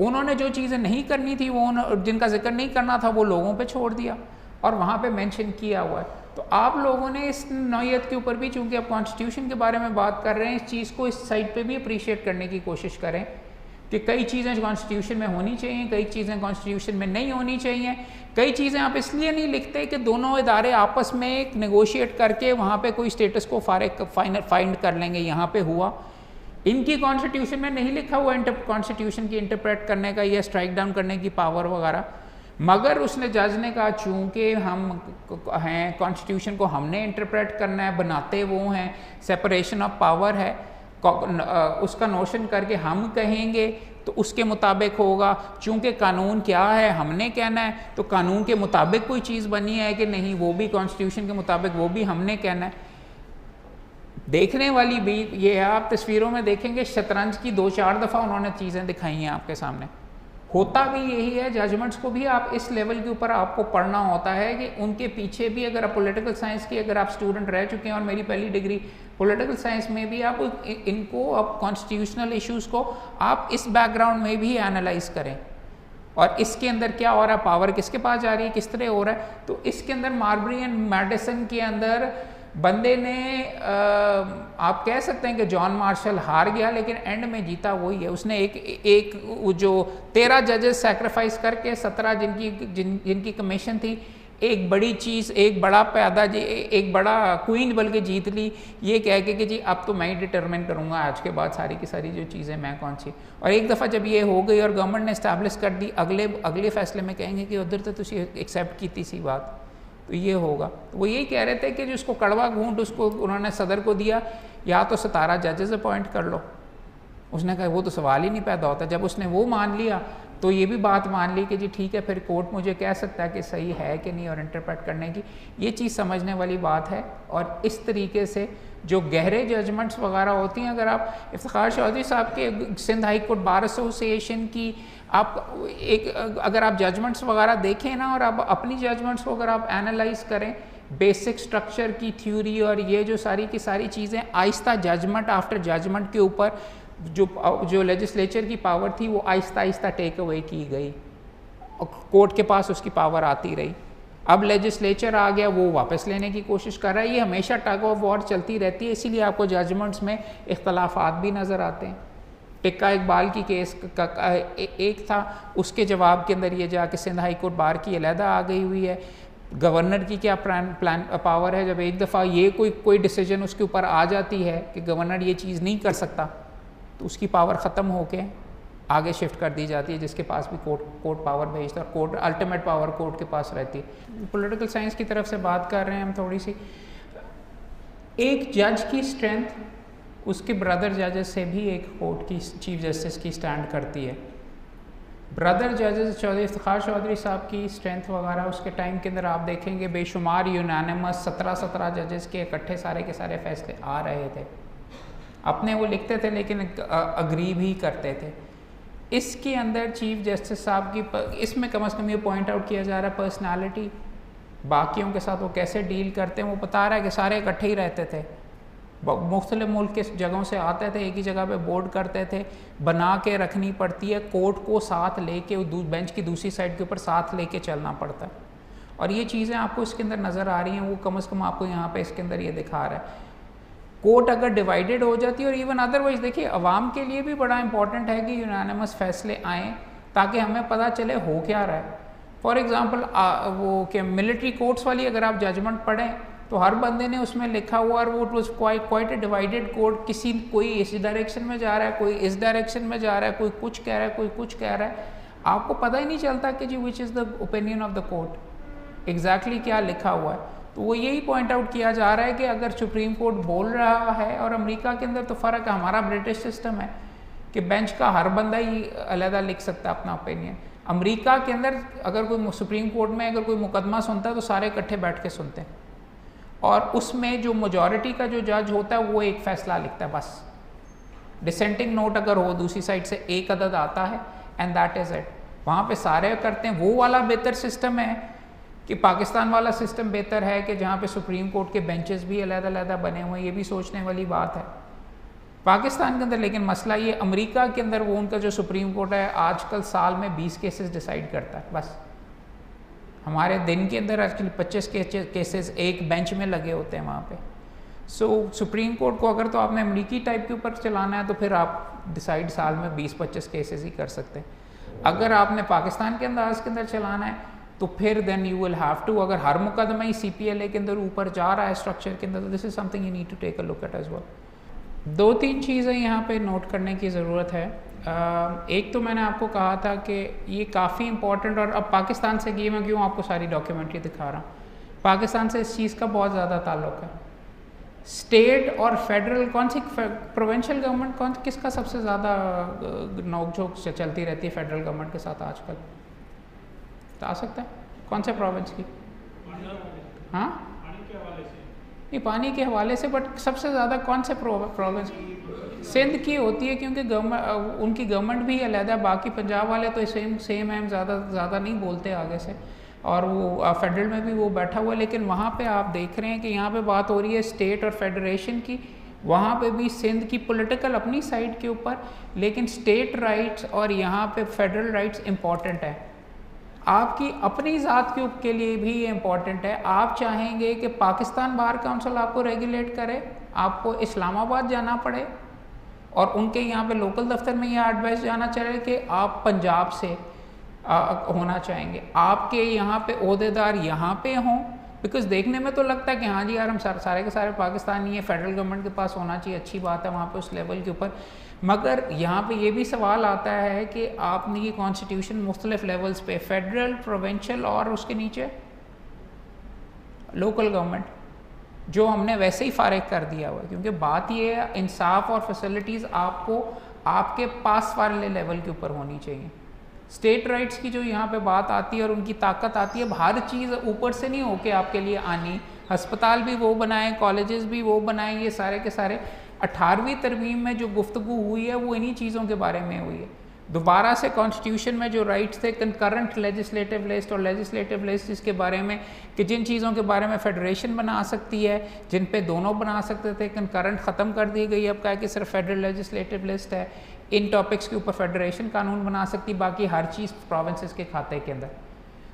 उन्होंने जो चीज़ें नहीं करनी थी, वो जिनका जिक्र नहीं करना था, वो लोगों पे छोड़ दिया और वहाँ पे मेंशन किया हुआ है। तो आप लोगों ने इस नौयत के ऊपर भी, चूँकि आप कॉन्स्टिट्यूशन के बारे में बात कर रहे हैं, इस चीज़ को इस साइड पे भी अप्रिशिएट करने की कोशिश करें कि कई चीज़ें कॉन्स्टिट्यूशन में होनी चाहिए, कई चीज़ें कॉन्स्टिट्यूशन में नहीं होनी चाहिए। कई चीज़ें आप इसलिए नहीं लिखते कि दोनों इदारे आपस में एक नेगोशिएट करके वहाँ पे कोई स्टेटस को फाइंड कर लेंगे, यहाँ पे हुआ। इनकी कॉन्स्टिट्यूशन में नहीं लिखा हुआ कॉन्स्टिट्यूशन की इंटरप्रेट करने का या स्ट्राइक डाउन करने की पावर वगैरह, मगर उसने जज ने कहा चूँकि हम हैं, कॉन्स्टिट्यूशन को हमने इंटरप्रेट करना है, बनाते वो हैं, सेपरेशन ऑफ पावर है, उसका नोशन करके हम कहेंगे तो उसके मुताबिक होगा। चूँकि कानून क्या है हमने कहना है, तो कानून के मुताबिक कोई चीज़ बनी है कि नहीं, वो भी कॉन्स्टिट्यूशन के मुताबिक, वो भी हमने कहना है। देखने वाली भी ये है, आप तस्वीरों में देखेंगे शतरंज की 2-4 दफ़ा उन्होंने चीज़ें दिखाई हैं आपके सामने। होता भी यही है, जजमेंट्स को भी आप इस लेवल के ऊपर आपको पढ़ना होता है कि उनके पीछे भी, अगर आप पॉलिटिकल साइंस की अगर आप स्टूडेंट रह चुके हैं, और मेरी पहली डिग्री पॉलिटिकल साइंस में भी, आप इनको, आप कॉन्स्टिट्यूशनल इश्यूज़ को आप इस बैकग्राउंड में भी एनालाइज करें, और इसके अंदर क्या हो रहा है, पावर किसके पास जा रही है, किस तरह हो रहा है। तो इसके अंदर मार्बरी एंड मैडिसन के अंदर बंदे ने आप कह सकते हैं कि जॉन मार्शल हार गया, लेकिन एंड में जीता वही है। उसने एक जो 13 जजेस सैक्रिफाइस करके 17 जिनकी कमीशन थी, एक बड़ी चीज़, एक बड़ा पैदा, एक बड़ा क्वीन बल्कि जीत ली, ये कह के कि जी अब तो मैं ही डिटरमिन करूँगा आज के बाद सारी की सारी जो चीज़ें मैं कौन सी। और एक दफ़ा जब ये हो गई और गवर्नमेंट ने इस्टेब्लिश कर दी, अगले फैसले में कहेंगे कि उधर तो तुझे एक्सेप्ट की थी सी बात, तो ये होगा। तो वो यही कह रहे थे कि जो उसको कड़वा घूंट उसको उन्होंने सदर को दिया, या तो 17 जजेस अपॉइंट कर लो। उसने कहा वो तो सवाल ही नहीं पैदा होता। जब उसने वो मान लिया तो ये भी बात मान ली कि जी ठीक है, फिर कोर्ट मुझे कह सकता है कि सही है कि नहीं, और इंटरप्रेट करने की ये चीज़ समझने वाली बात है। और इस तरीके से जो गहरे जजमेंट्स वगैरह होती हैं, अगर आप इफ्तिखार चौधरी साहब के Sindh high court bar association की आप अगर आप जजमेंट्स वगैरह देखें ना, और आप अपनी जजमेंट्स को अगर आप एनालाइज करें, बेसिक स्ट्रक्चर की थ्योरी और ये जो सारी की सारी चीज़ें आहिस्ता जजमेंट आफ्टर जजमेंट के ऊपर जो लेजिस्लेचर की पावर थी वो आहिस्ता आहिस्ता टेक अवे की गई, कोर्ट के पास उसकी पावर आती रही। अब लेजिस्लेचर आ गया, वो वापस लेने की कोशिश कर रहा है। ये हमेशा टग ऑफ वॉर चलती रहती है, इसीलिए आपको जजमेंट्स में इख्तलाफात भी नज़र आते हैं। टिक्का इकबाल की केस का एक था, उसके जवाब के अंदर ये जाके सिंध हाई कोर्ट बार की अलहदा आ गई हुई है। गवर्नर की क्या प्लान पावर है, जब एक दफ़ा ये कोई डिसीजन उसके ऊपर आ जाती है कि गवर्नर ये चीज़ नहीं कर सकता, तो उसकी पावर ख़त्म होके आगे शिफ्ट कर दी जाती है, जिसके पास भी कोर्ट पावर भेजता है, और कोर्ट अल्टीमेट पावर कोर्ट के पास रहती है। पॉलिटिकल साइंस की तरफ से बात कर रहे हैं हम थोड़ी सी। एक जज की स्ट्रेंथ उसके ब्रदर जजेस से भी एक कोर्ट की चीफ जस्टिस की स्टैंड करती है। ब्रदर जजेस चौधरी इफ्तिखार चौधरी साहब की स्ट्रेंथ वगैरह उसके टाइम के अंदर आप देखेंगे बेशुमार यूनानिमस 17 जजेस के इकट्ठे सारे के सारे फैसले आ रहे थे। अपने वो लिखते थे लेकिन अग्री भी करते थे। इसके अंदर चीफ जस्टिस साहब की इसमें कम से कम ये पॉइंट आउट किया जा रहा है पर्सनालिटी, बाकियों के साथ वो कैसे डील करते हैं। वो बता रहा है कि सारे इकट्ठे ही रहते थे, मुख्तलिफ मुल्क के जगहों से आते थे, एक ही जगह पे बोर्ड करते थे, बना के रखनी पड़ती है, कोर्ट को साथ लेके बेंच की दूसरी साइड के ऊपर साथ लेके चलना पड़ता है। और ये चीज़ें आपको इसके अंदर नज़र आ रही हैं, वो कम से कम आपको यहाँ पे इसके अंदर ये दिखा रहा है। कोर्ट अगर डिवाइडेड हो जाती है, और इवन अदरवाइज देखिए अवाम के लिए भी बड़ा इंपॉर्टेंट है कि यूनानिमस फैसले आएँ ताकि हमें पता चले हो क्या रहा है। फॉर एग्ज़ाम्पल वो कि मिलिट्री कोर्ट्स वाली अगर आप जजमेंट पढ़ें तो हर बंदे ने उसमें लिखा हुआ, और वो was quite a divided court. कोई इस डायरेक्शन में जा रहा है, कोई इस डायरेक्शन में जा रहा है, कोई कुछ कह रहा है, कोई कुछ कह रहा है। आपको पता ही नहीं चलता कि जी which is the opinion of the court, exactly क्या लिखा हुआ है। तो वो यही पॉइंट आउट किया जा रहा है कि अगर सुप्रीम कोर्ट बोल रहा है, और अमेरिका के अंदर तो फ़र्क है, हमारा ब्रिटिश सिस्टम है कि बेंच का हर बंदा ही अलहदा लिख सकता है अपना ओपिनियन। अमेरिका के अंदर अगर कोई सुप्रीम कोर्ट में अगर कोई मुकदमा सुनता है तो सारे इकट्ठे बैठ के सुनते हैं, और उसमें जो मेजॉरिटी का जो जज होता है वो एक फ़ैसला लिखता है बस। डिसेंटिंग नोट अगर हो दूसरी साइड से एक अदद आता है, एंड दैट इज़ इट। वहाँ पे सारे करते हैं। वो वाला बेहतर सिस्टम है कि पाकिस्तान वाला सिस्टम बेहतर है कि जहाँ पे सुप्रीम कोर्ट के बेंचेस भी अलग-अलग बने हुए हैं। ये भी सोचने वाली बात है पाकिस्तान के अंदर। लेकिन मसला ये अमेरिका के अंदर वो उनका जो सुप्रीम कोर्ट है आजकल साल में 20 केसेस डिसाइड करता है बस। हमारे दिन के अंदर आजकल 25 केसेस एक बेंच में लगे होते हैं वहाँ पे। सो सुप्रीम कोर्ट को अगर तो आपने अमेरिकी टाइप के ऊपर चलाना है तो फिर आप डिसाइड साल में 20-25 केसेस ही कर सकते हैं। अगर आपने पाकिस्तान के अंदाज के अंदर चलाना है तो फिर then you will have to, अगर हर मुकदमा ही CPLA के अंदर ऊपर जा रहा है स्ट्रक्चर के अंदर, तो this is something you need to take a look at as well. 2-3 चीज़ें यहाँ पे नोट करने की ज़रूरत है। एक तो मैंने आपको कहा था कि ये काफ़ी इंपॉर्टेंट, और अब पाकिस्तान से ये मैं क्यों आपको सारी डॉक्यूमेंट्री दिखा रहा हूँ, पाकिस्तान से इस चीज़ का बहुत ज़्यादा ताल्लुक़ है। स्टेट और फेडरल, कौन सी प्रोविंशियल गवर्नमेंट, कौन किसका सबसे ज़्यादा नोकझोंक चलती रहती है फेडरल गवर्नमेंट के साथ आजकल, बता सकता है कौन से प्रोविंस की? हाँ, नहीं पानी के हवाले से, बट सबसे ज़्यादा कौन से प्रोविंस? सिंध की होती है, क्योंकि गवर्नमेंट, उनकी गवर्नमेंट भी अलहदा, बाकी पंजाब वाले तो सेम है, ज़्यादा नहीं बोलते आगे से, और वो फेडरल में भी वो बैठा हुआ है। लेकिन वहाँ पे आप देख रहे हैं कि यहाँ पे बात हो रही है स्टेट और फेडरेशन की, वहाँ पे भी सिंध की पॉलिटिकल अपनी साइड के ऊपर, लेकिन स्टेट राइट्स और यहाँ पे फेडरल राइट्स इम्पॉर्टेंट है। आपकी अपनी ज़ात के लिए भी ये इम्पॉर्टेंट है। आप चाहेंगे कि पाकिस्तान बार काउंसिल आपको रेगुलेट करे, आपको इस्लामाबाद जाना पड़े, और उनके यहाँ पे लोकल दफ्तर में यह एडवाइस जाना चाहिए कि आप पंजाब से होना चाहेंगे, आपके यहाँ पे ओहदेदार यहाँ पे हों, बिकॉज देखने में तो लगता है कि हाँ जी यार हम सारे के सारे पाकिस्तानी है, फेडरल गवर्नमेंट के पास होना चाहिए, अच्छी बात है वहाँ पे उस लेवल के ऊपर। मगर यहाँ पे ये भी सवाल आता है कि आपने ये कॉन्स्टिट्यूशन मुख्तलिफ लेवल्स पे, फेडरल, प्रोविंशियल और उसके नीचे लोकल गवर्नमेंट, जो हमने वैसे ही फारिग कर दिया हुआ है। क्योंकि बात ये है, इंसाफ और फैसिलिटीज़ आपको आपके पास वाले लेवल के ऊपर होनी चाहिए। स्टेट राइट्स की जो यहाँ पे बात आती है और उनकी ताकत आती है, अब हर चीज़ ऊपर से नहीं होके आपके लिए आनी, अस्पताल भी वो बनाए, कॉलेजेस भी वो बनाए, ये सारे के सारे 18वीं तरमीम में जो गुफ्तगू हुई है वो इन्हीं चीज़ों के बारे में हुई है। दोबारा से कॉन्स्टिट्यूशन में जो राइट्स थे, कंकरेंट लेजिस्लेटिव लिस्ट और लेजिस्लेटिव लिस्ट, इसके बारे में कि जिन चीज़ों के बारे में फेडरेशन बना सकती है, जिन पे दोनों बना सकते थे, कंकरेंट ख़त्म कर दी गई। अब क्या है कि सिर्फ फेडरल लेजिस्लेटिव लिस्ट है, इन टॉपिक्स के ऊपर फेडरेशन कानून बना सकती, बाकी हर चीज़ प्रोविंसेस के खाते के अंदर।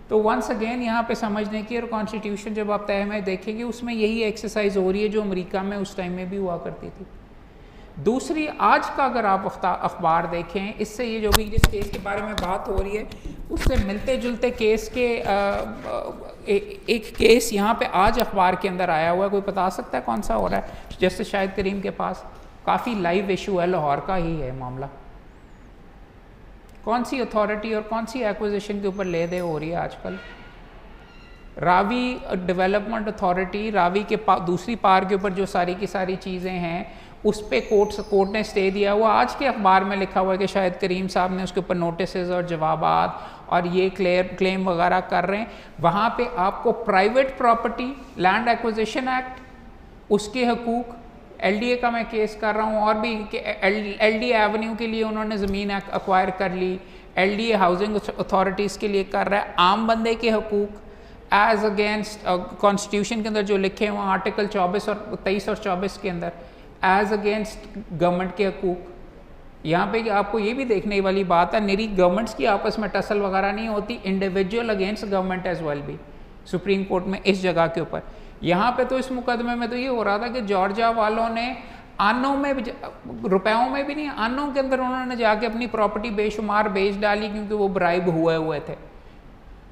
तो वंस अगेन यहाँ पे समझने की, और कॉन्स्टिट्यूशन जब आप तय में देखेंगे उसमें यही एक्सरसाइज हो रही है जो अमेरिका में उस टाइम में भी हुआ करती थी। दूसरी, आज का अगर आप अखबार देखें, इससे ये जो भी जिस केस के बारे में बात हो रही है उससे मिलते जुलते केस के एक केस यहाँ पे आज अखबार के अंदर आया हुआ है। कोई बता सकता है कौन सा हो रहा है? जैसे शाहिद करीम के पास काफ़ी लाइव इशू है, लाहौर का ही है मामला। कौन सी अथॉरिटी और कौन सी एक्विजिशन के ऊपर ले दे हो रही है आजकल? रावी डेवलपमेंट अथॉरिटी, रावी के दूसरी पार के ऊपर जो सारी की सारी चीज़ें हैं उस पे कोर्ट ने स्टे दिया हुआ। आज के अखबार में लिखा हुआ है कि शाहिद करीम साहब ने उसके ऊपर नोटिसेस और जवाबात और ये क्लेम वगैरह कर रहे हैं। वहाँ पे आपको private property land acquisition act, उसके हकूक़, LDA का मैं केस कर रहा हूँ, और भी LDA एवेन्यू के लिए उन्होंने ज़मीन एक्वायर कर ली, LDA हाउसिंग अथॉरिटीज़ के लिए कर रहा है, आम बंदे के हकूक़ एज अगेंस्ट कॉन्स्टिट्यूशन के अंदर जो लिखे हुए आर्टिकल 24 और 23 और 24 के अंदर एज अगेंस्ट गवर्नमेंट के हकूक़। यहाँ पे आपको ये भी देखने वाली बात है, निरी गवर्नमेंट्स की आपस में टसल वगैरह नहीं होती, individual against government as well भी सुप्रीम कोर्ट में इस जगह के ऊपर। यहाँ पे तो इस मुकदमे में तो ये हो रहा था कि जॉर्जिया वालों ने आनों में, रुपयों में भी नहीं, आनों के अंदर उन्होंने जाके अपनी प्रॉपर्टी बेशुमार बेच डाली, क्योंकि वो ब्राइब हुए थे।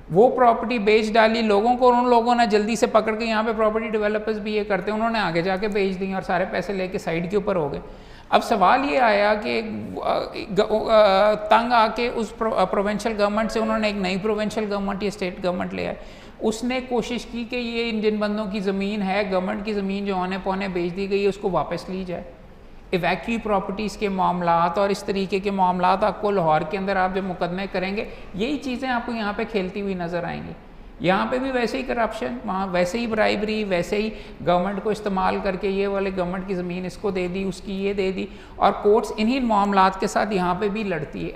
वो प्रॉपर्टी बेच डाली लोगों को, और उन लोगों ने जल्दी से पकड़ के, यहाँ पे प्रॉपर्टी डेवलपर्स भी ये करते हैं, उन्होंने आगे जाके बेच दी और सारे पैसे लेके साइड के ऊपर हो गए। अब सवाल ये आया कि तंग आके उस प्रोविंशियल गवर्नमेंट से उन्होंने एक नई प्रोविंशियल गवर्नमेंट या स्टेट गवर्नमेंट ले आए। उसने कोशिश की कि ये जिन बंदों की ज़मीन है, गवर्नमेंट की ज़मीन जो औने पौने बेच दी गई है, उसको वापस ली जाए। इवैक्यूई प्रॉपर्टीज़ के मामलात और इस तरीके के मामलात आपको लाहौर के अंदर आप जब मुकदमे करेंगे, यही चीज़ें आपको यहाँ पे खेलती हुई नज़र आएंगी। यहाँ पे भी वैसे ही करप्शन, वहाँ वैसे ही ब्राइबरी, वैसे ही गवर्नमेंट को इस्तेमाल करके ये वाले गवर्नमेंट की ज़मीन इसको दे दी, उसकी ये दे दी, और कोर्ट्स इन्हीं मामलात के साथ यहाँ पे भी लड़ती है,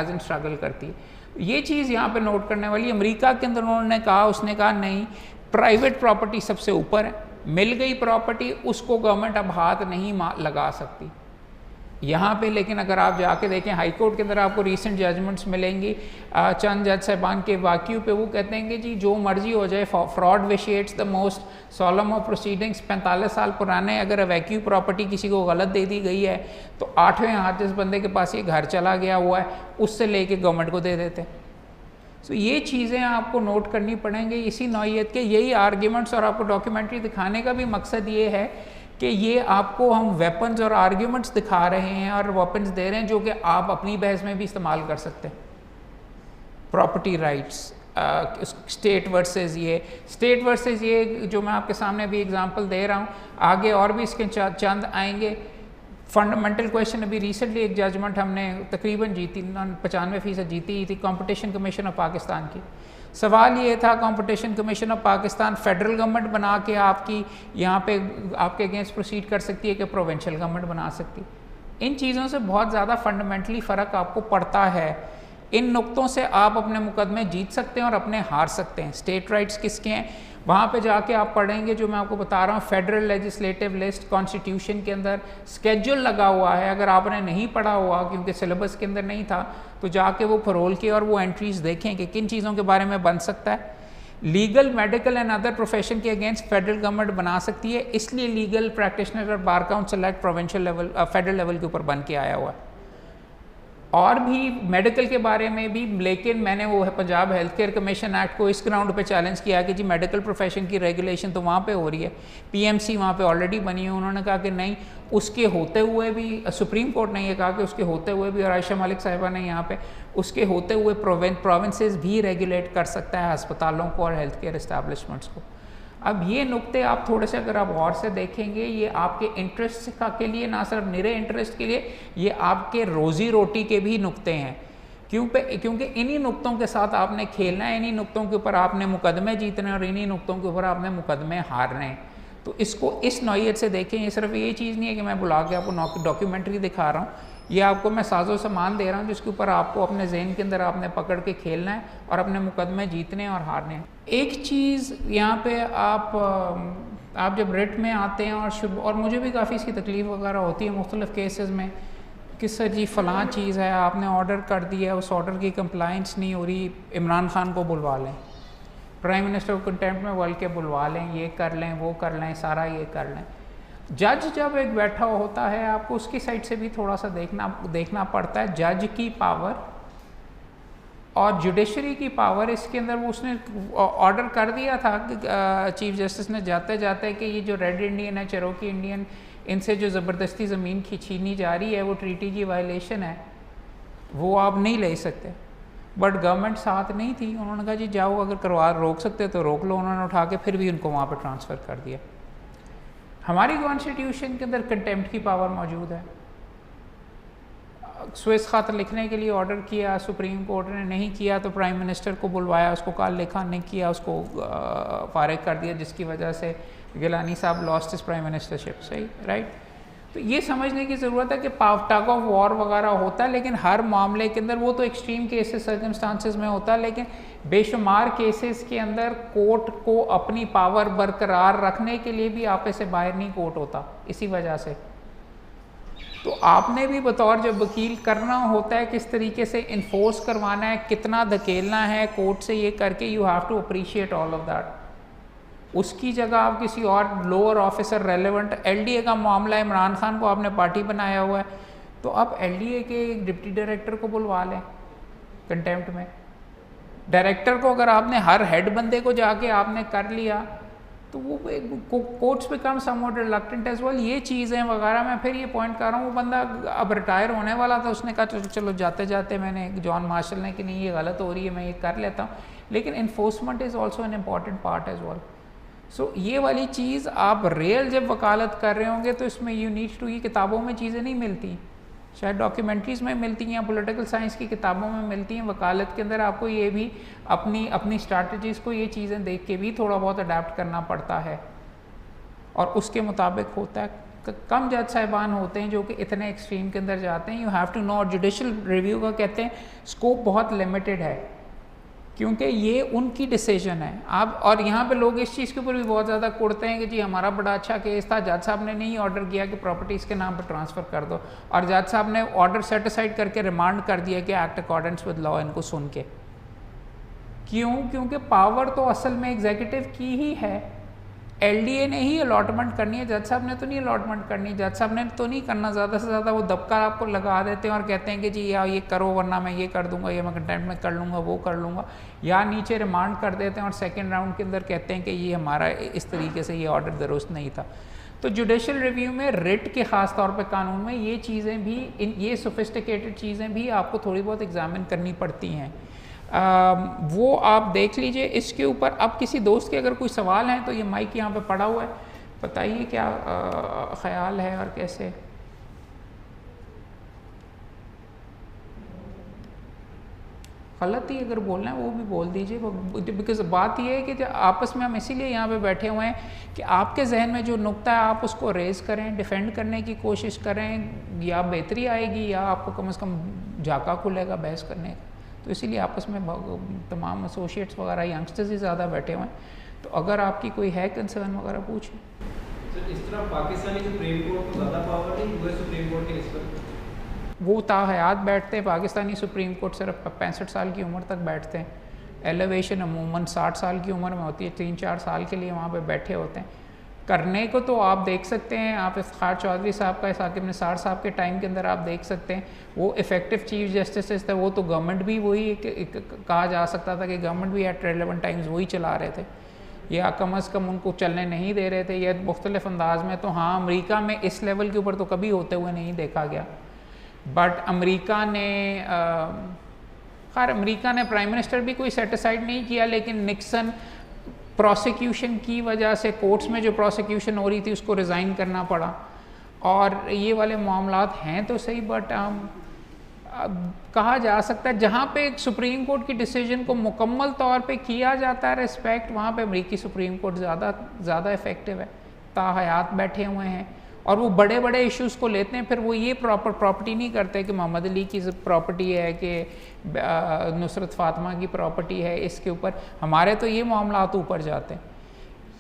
एज एन स्ट्रगल करती है। ये चीज़ यहाँ पे नोट करने वाली। अमेरिका के अंदर उन्होंने कहा, उसने कहा नहीं, प्राइवेट प्रॉपर्टी सबसे ऊपर है, मिल गई प्रॉपर्टी उसको गवर्नमेंट अब हाथ नहीं लगा सकती यहाँ पे। लेकिन अगर आप जाके देखें हाई कोर्ट के अंदर आपको रीसेंट जजमेंट्स मिलेंगी चंद जज साहबान के वाक्यों पे, वो कहते हैं कि जी जो मर्जी हो जाए, fraud vitiates the most solemn of proceedings. 45 साल पुराने अगर वैक्यू प्रॉपर्टी किसी को गलत दे दी गई है तो 8वें हाथ जिस बंदे के पास ये घर चला गया हुआ है उससे लेके गवर्नमेंट को दे देते हैं। तो ये चीज़ें आपको नोट करनी पड़ेंगी। इसी नौइयत के यही आर्ग्यूमेंट्स और आपको डॉक्यूमेंट्री दिखाने का भी मकसद ये है कि ये आपको हम वेपन्स और आर्ग्यूमेंट्स दिखा रहे हैं और वेपन्स दे रहे हैं जो कि आप अपनी बहस में भी इस्तेमाल कर सकते हैं। प्रॉपर्टी राइट्स, स्टेट वर्सेस ये जो मैं आपके सामने भी एग्जांपल दे रहा हूँ, आगे और भी इसके चंद आएंगे। फंडामेंटल क्वेश्चन, अभी रिसेंटली एक जजमेंट हमने तकरीबन जीती, 95% जीती थी कंपटीशन कमीशन ऑफ पाकिस्तान की। सवाल ये था, competition commission of Pakistan federal government बना के आपकी यहाँ पे आपके अगेंस्ट प्रोसीड कर सकती है कि प्रोविंशियल गवर्नमेंट बना सकती है। इन चीज़ों से बहुत ज़्यादा फंडामेंटली फ़र्क आपको पड़ता है। इन नुक्तों से आप अपने मुकदमे जीत सकते हैं और अपने हार सकते हैं। स्टेट राइट्स किसके हैं, वहाँ पे जाके आप पढ़ेंगे, जो मैं आपको बता रहा हूँ फेडरल लेजिस्लेटिव लिस्ट कॉन्स्टिट्यूशन के अंदर स्केड्यूल लगा हुआ है। अगर आपने नहीं पढ़ा हुआ क्योंकि सिलेबस के अंदर नहीं था, तो जाके वो फरोल के और वो एंट्रीज देखें कि किन चीज़ों के बारे में बन सकता है। Legal, medical and other profession के अगेंस्ट फेडरल गवर्नमेंट बना सकती है, इसलिए लीगल प्रैक्टिशनर और bar council act provincial level federal level के ऊपर बन के आया हुआ है। और भी मेडिकल के बारे में भी, लेकिन मैंने वो Punjab health care commission act को इस ग्राउंड पे चैलेंज किया कि जी मेडिकल प्रोफेशन की रेगुलेशन तो वहाँ पे हो रही है, पीएमसी वहाँ पे ऑलरेडी बनी है। उन्होंने कहा कि नहीं, उसके होते हुए भी सुप्रीम कोर्ट ने ये कहा कि उसके होते हुए भी, और आयशा मलिक साहिबा ने यहाँ पे उसके होते हुए प्रोविंसेस भी रेगुलेट कर सकता है अस्पतालों को और हेल्थ केयर इस्टेब्लिशमेंट्स को। अब ये नुक्ते आप थोड़े से अगर आप गौर से देखेंगे, ये आपके इंटरेस्ट के लिए, ना सिर्फ निरे इंटरेस्ट के लिए, ये आपके रोज़ी रोटी के भी नुक्ते हैं। क्योंकि इन्हीं नुक्तों के साथ आपने खेलना है, इन्हीं नुक्तों के ऊपर आपने मुकदमे जीतने और इन्हीं नुक्तों के ऊपर आपने मुकदमे हारने हैं। तो इसको इस नौइयत से देखें। ये सिर्फ ये चीज़ नहीं है कि मैं बुला के आपको डॉक्यूमेंट्री दिखा रहा हूँ, ये आपको मैं साजो सामान दे रहा हूँ जिसके ऊपर आपको अपने जहन के अंदर आपने पकड़ के खेलना है और अपने मुकदमे जीतने और हारने हैं। एक चीज़ यहाँ पे आप जब रिट में आते हैं और मुझे भी काफ़ी इसकी तकलीफ़ वगैरह होती है मुख्तलिफ़ केसेस में कि सर जी फ़लाँ चीज़ है, आपने ऑर्डर कर दिया, उस ऑर्डर की कंप्लाइंस नहीं हो रही, इमरान खान को बुलवा लें, प्राइम मिनिस्टर को कंटेम्प्ट में बोल के बुलवा लें, ये कर लें, वो कर लें, सारा ये कर लें। जज जब एक बैठा होता है, आपको उसकी साइड से भी थोड़ा सा देखना पड़ता है। जज की पावर और जुडिशरी की पावर, इसके अंदर वो उसने ऑर्डर कर दिया था चीफ जस्टिस ने जाते जाते कि ये जो रेड इंडियन है, चेरोकी इंडियन, इनसे जो ज़बरदस्ती ज़मीन छीनी जा रही है वो ट्रीटी की वायलेशन है, वो आप नहीं ले सकते। बट गवर्नमेंट साथ नहीं थी, उन्होंने कहा जी जाओ, अगर रोक सकते तो रोक लो। उन्होंने उठा के फिर भी उनको वहाँ पर ट्रांसफ़र कर दिया। हमारी कॉन्स्टिट्यूशन के अंदर कंटेम्प्ट की पावर मौजूद है। स्विस खत लिखने के लिए ऑर्डर किया, सुप्रीम कोर्ट ने नहीं किया तो प्राइम मिनिस्टर को बुलवाया, उसको कॉल लिखा, नहीं किया, उसको फारिग कर दिया, जिसकी वजह से गिलानी साहब लॉस्ट इस प्राइम मिनिस्टरशिप। सही, राइट। तो ये समझने की ज़रूरत है कि टग ऑफ वॉर वगैरह होता है, लेकिन हर मामले के अंदर वो तो एक्सट्रीम केसेस सर्कमस्टांसेस में होता है, लेकिन बेशुमार केसेस के अंदर कोर्ट को अपनी पावर बरकरार रखने के लिए भी आपे से बाहर नहीं कोर्ट होता। इसी वजह से तो आपने भी बतौर जब वकील करना होता है, किस तरीके से इन्फोर्स करवाना है, कितना धकेलना है कोर्ट से, ये करके you have to appreciate all of that. उसकी जगह आप किसी और लोअर ऑफिसर रेलेवेंट, एलडीए का मामला है, इमरान खान को आपने पार्टी बनाया हुआ है, तो आप एलडीए के डिप्टी डायरेक्टर को बुलवा लें कंटेम्प्ट में। डायरेक्टर को अगर आपने हर हेड बंदे को जाके आपने कर लिया तो वो courts become somewhat reluctant as well. ये चीज़ें वगैरह मैं फिर ये पॉइंट कर रहा हूँ, वो बंदा अब रिटायर होने वाला था, उसने कहा चलो जाते जाते मैंने जॉन मार्शल ने कि नहीं ये गलत हो रही है, मैं ये कर लेता हूँ, लेकिन enforcement is also an important part as well. So ये वाली चीज़ आप रियल जब वकालत कर रहे होंगे तो इसमें यू नीड टू, ये किताबों में चीज़ें नहीं मिलती, शायद डॉक्यूमेंट्रीज़ में मिलती हैं, पॉलिटिकल साइंस की किताबों में मिलती हैं। वकालत के अंदर आपको ये भी अपनी स्ट्रैटेजीज़ को ये चीज़ें देख के भी थोड़ा बहुत अडेप्ट करना पड़ता है और उसके मुताबिक होता है। कम जज साहिबान होते हैं जो कि इतने एक्सट्रीम के अंदर जाते हैं। You have to know, judicial review का कहते हैं स्कोप बहुत लिमिटेड है क्योंकि ये उनकी डिसीजन है। आप और यहाँ पे लोग इस चीज़ के ऊपर भी बहुत ज़्यादा कुड़ते हैं कि जी हमारा बड़ा अच्छा केस था, जज साहब ने नहीं ऑर्डर किया कि प्रॉपर्टी इसके नाम पर ट्रांसफ़र कर दो, और जज साहब ने ऑर्डर सेट असाइड करके रिमांड कर दिया कि एक्ट अकॉर्डेंस विद लॉ, इनको सुन के। क्यों? क्योंकि पावर तो असल में एग्जीक्यूटिव की ही है, एलडीए ने ही अलॉटमेंट करनी है, जज साहब ने तो नहीं अलॉटमेंट करनी, जज साहब ने तो नहीं करना। ज़्यादा से ज़्यादा वो दबका आपको लगा देते हैं और कहते हैं कि जी या ये करो वरना मैं ये कर दूंगा, या मैं कंटेम्प्ट में कर लूँगा, वो कर लूँगा, या नीचे रिमांड कर देते हैं और सेकंड राउंड के अंदर कहते हैं कि ये हमारा इस तरीके से ये ऑर्डर दुरुस्त नहीं था। तो जुडिशल रिव्यू में रिट के ख़ास तौर पे कानून में ये चीज़ें भी ये सोफिस्टिकेटेड चीज़ें भी आपको थोड़ी बहुत एग्जामिन करनी पड़ती हैं। वो आप देख लीजिए इसके ऊपर। अब किसी दोस्त के अगर कोई सवाल हैं तो ये माइक यहाँ पे पड़ा हुआ है, बताइए क्या ख्याल है और कैसे। गलत ही अगर बोलना है वो भी बोल दीजिए, बिकॉज बात ये है कि आपस में हम इसीलिए यहाँ पे बैठे हुए हैं कि आपके जहन में जो नुक्ता है आप उसको रेज़ करें, डिफेंड करने की कोशिश करें, या बेहतरी आएगी या आपको कम से कम झाका खुलेगा बहस करने का। तो इसीलिए आपस में तमाम एसोसिएट्स वगैरह यंगस्टर्स ही ज़्यादा बैठे हुए हैं। तो अगर आपकी कोई है कंसर्न वगैरह पूछें। सर इस तरह पाकिस्तानी सुप्रीम कोर्ट को ज़्यादा पावर नहीं यूएस सुप्रीम कोर्ट के निस्बत? वो ताहयात बैठते हैं। पाकिस्तानी सुप्रीम कोर्ट सिर्फ 65 साल की उम्र तक बैठते हैं। एलिवेशन अमूमन 60 साल की उम्र में होती है, 3-4 साल के लिए वहाँ पे बैठे होते हैं। करने को तो आप देख सकते हैं, आप इफ्तिखार चौधरी साहब का, साकिब निसार साहब के टाइम के अंदर आप देख सकते हैं वो इफ़ेक्टिव चीफ जस्टिस थे। वो तो गवर्नमेंट भी वही कहा जा सकता था कि गवर्नमेंट भी एट रेलेवेंट टाइम्स वही चला रहे थे, या कम अज़ कम उनको चलने नहीं दे रहे थे, या मुख्तलिफ अंदाज में। तो हाँ, अमेरिका में इस लेवल के ऊपर तो कभी होते हुए नहीं देखा गया। बट अमेरिका ने खैर अमेरिका ने प्राइम मिनिस्टर भी कोई सेटिसाइड नहीं किया, लेकिन निक्सन प्रोसिक्यूशन की वजह से कोर्ट्स में जो प्रोसिक्यूशन हो रही थी उसको रिज़ाइन करना पड़ा। और ये वाले मामलात हैं तो सही, बट कहा जा सकता है जहाँ पे सुप्रीम कोर्ट की डिसीजन को मुकम्मल तौर पे किया जाता है रिस्पेक्ट, वहाँ पे अमेरिकी सुप्रीम कोर्ट ज़्यादा इफ़ेक्टिव है। ताहयात बैठे हुए हैं और वो बड़े बड़े इश्यूज़ को लेते हैं। फिर वो ये प्रॉपर्टी नहीं करते कि मोहम्मद अली की प्रॉपर्टी है कि नुसरत फातिमा की प्रॉपर्टी है, इसके ऊपर हमारे तो ये मामलात ऊपर जाते हैं।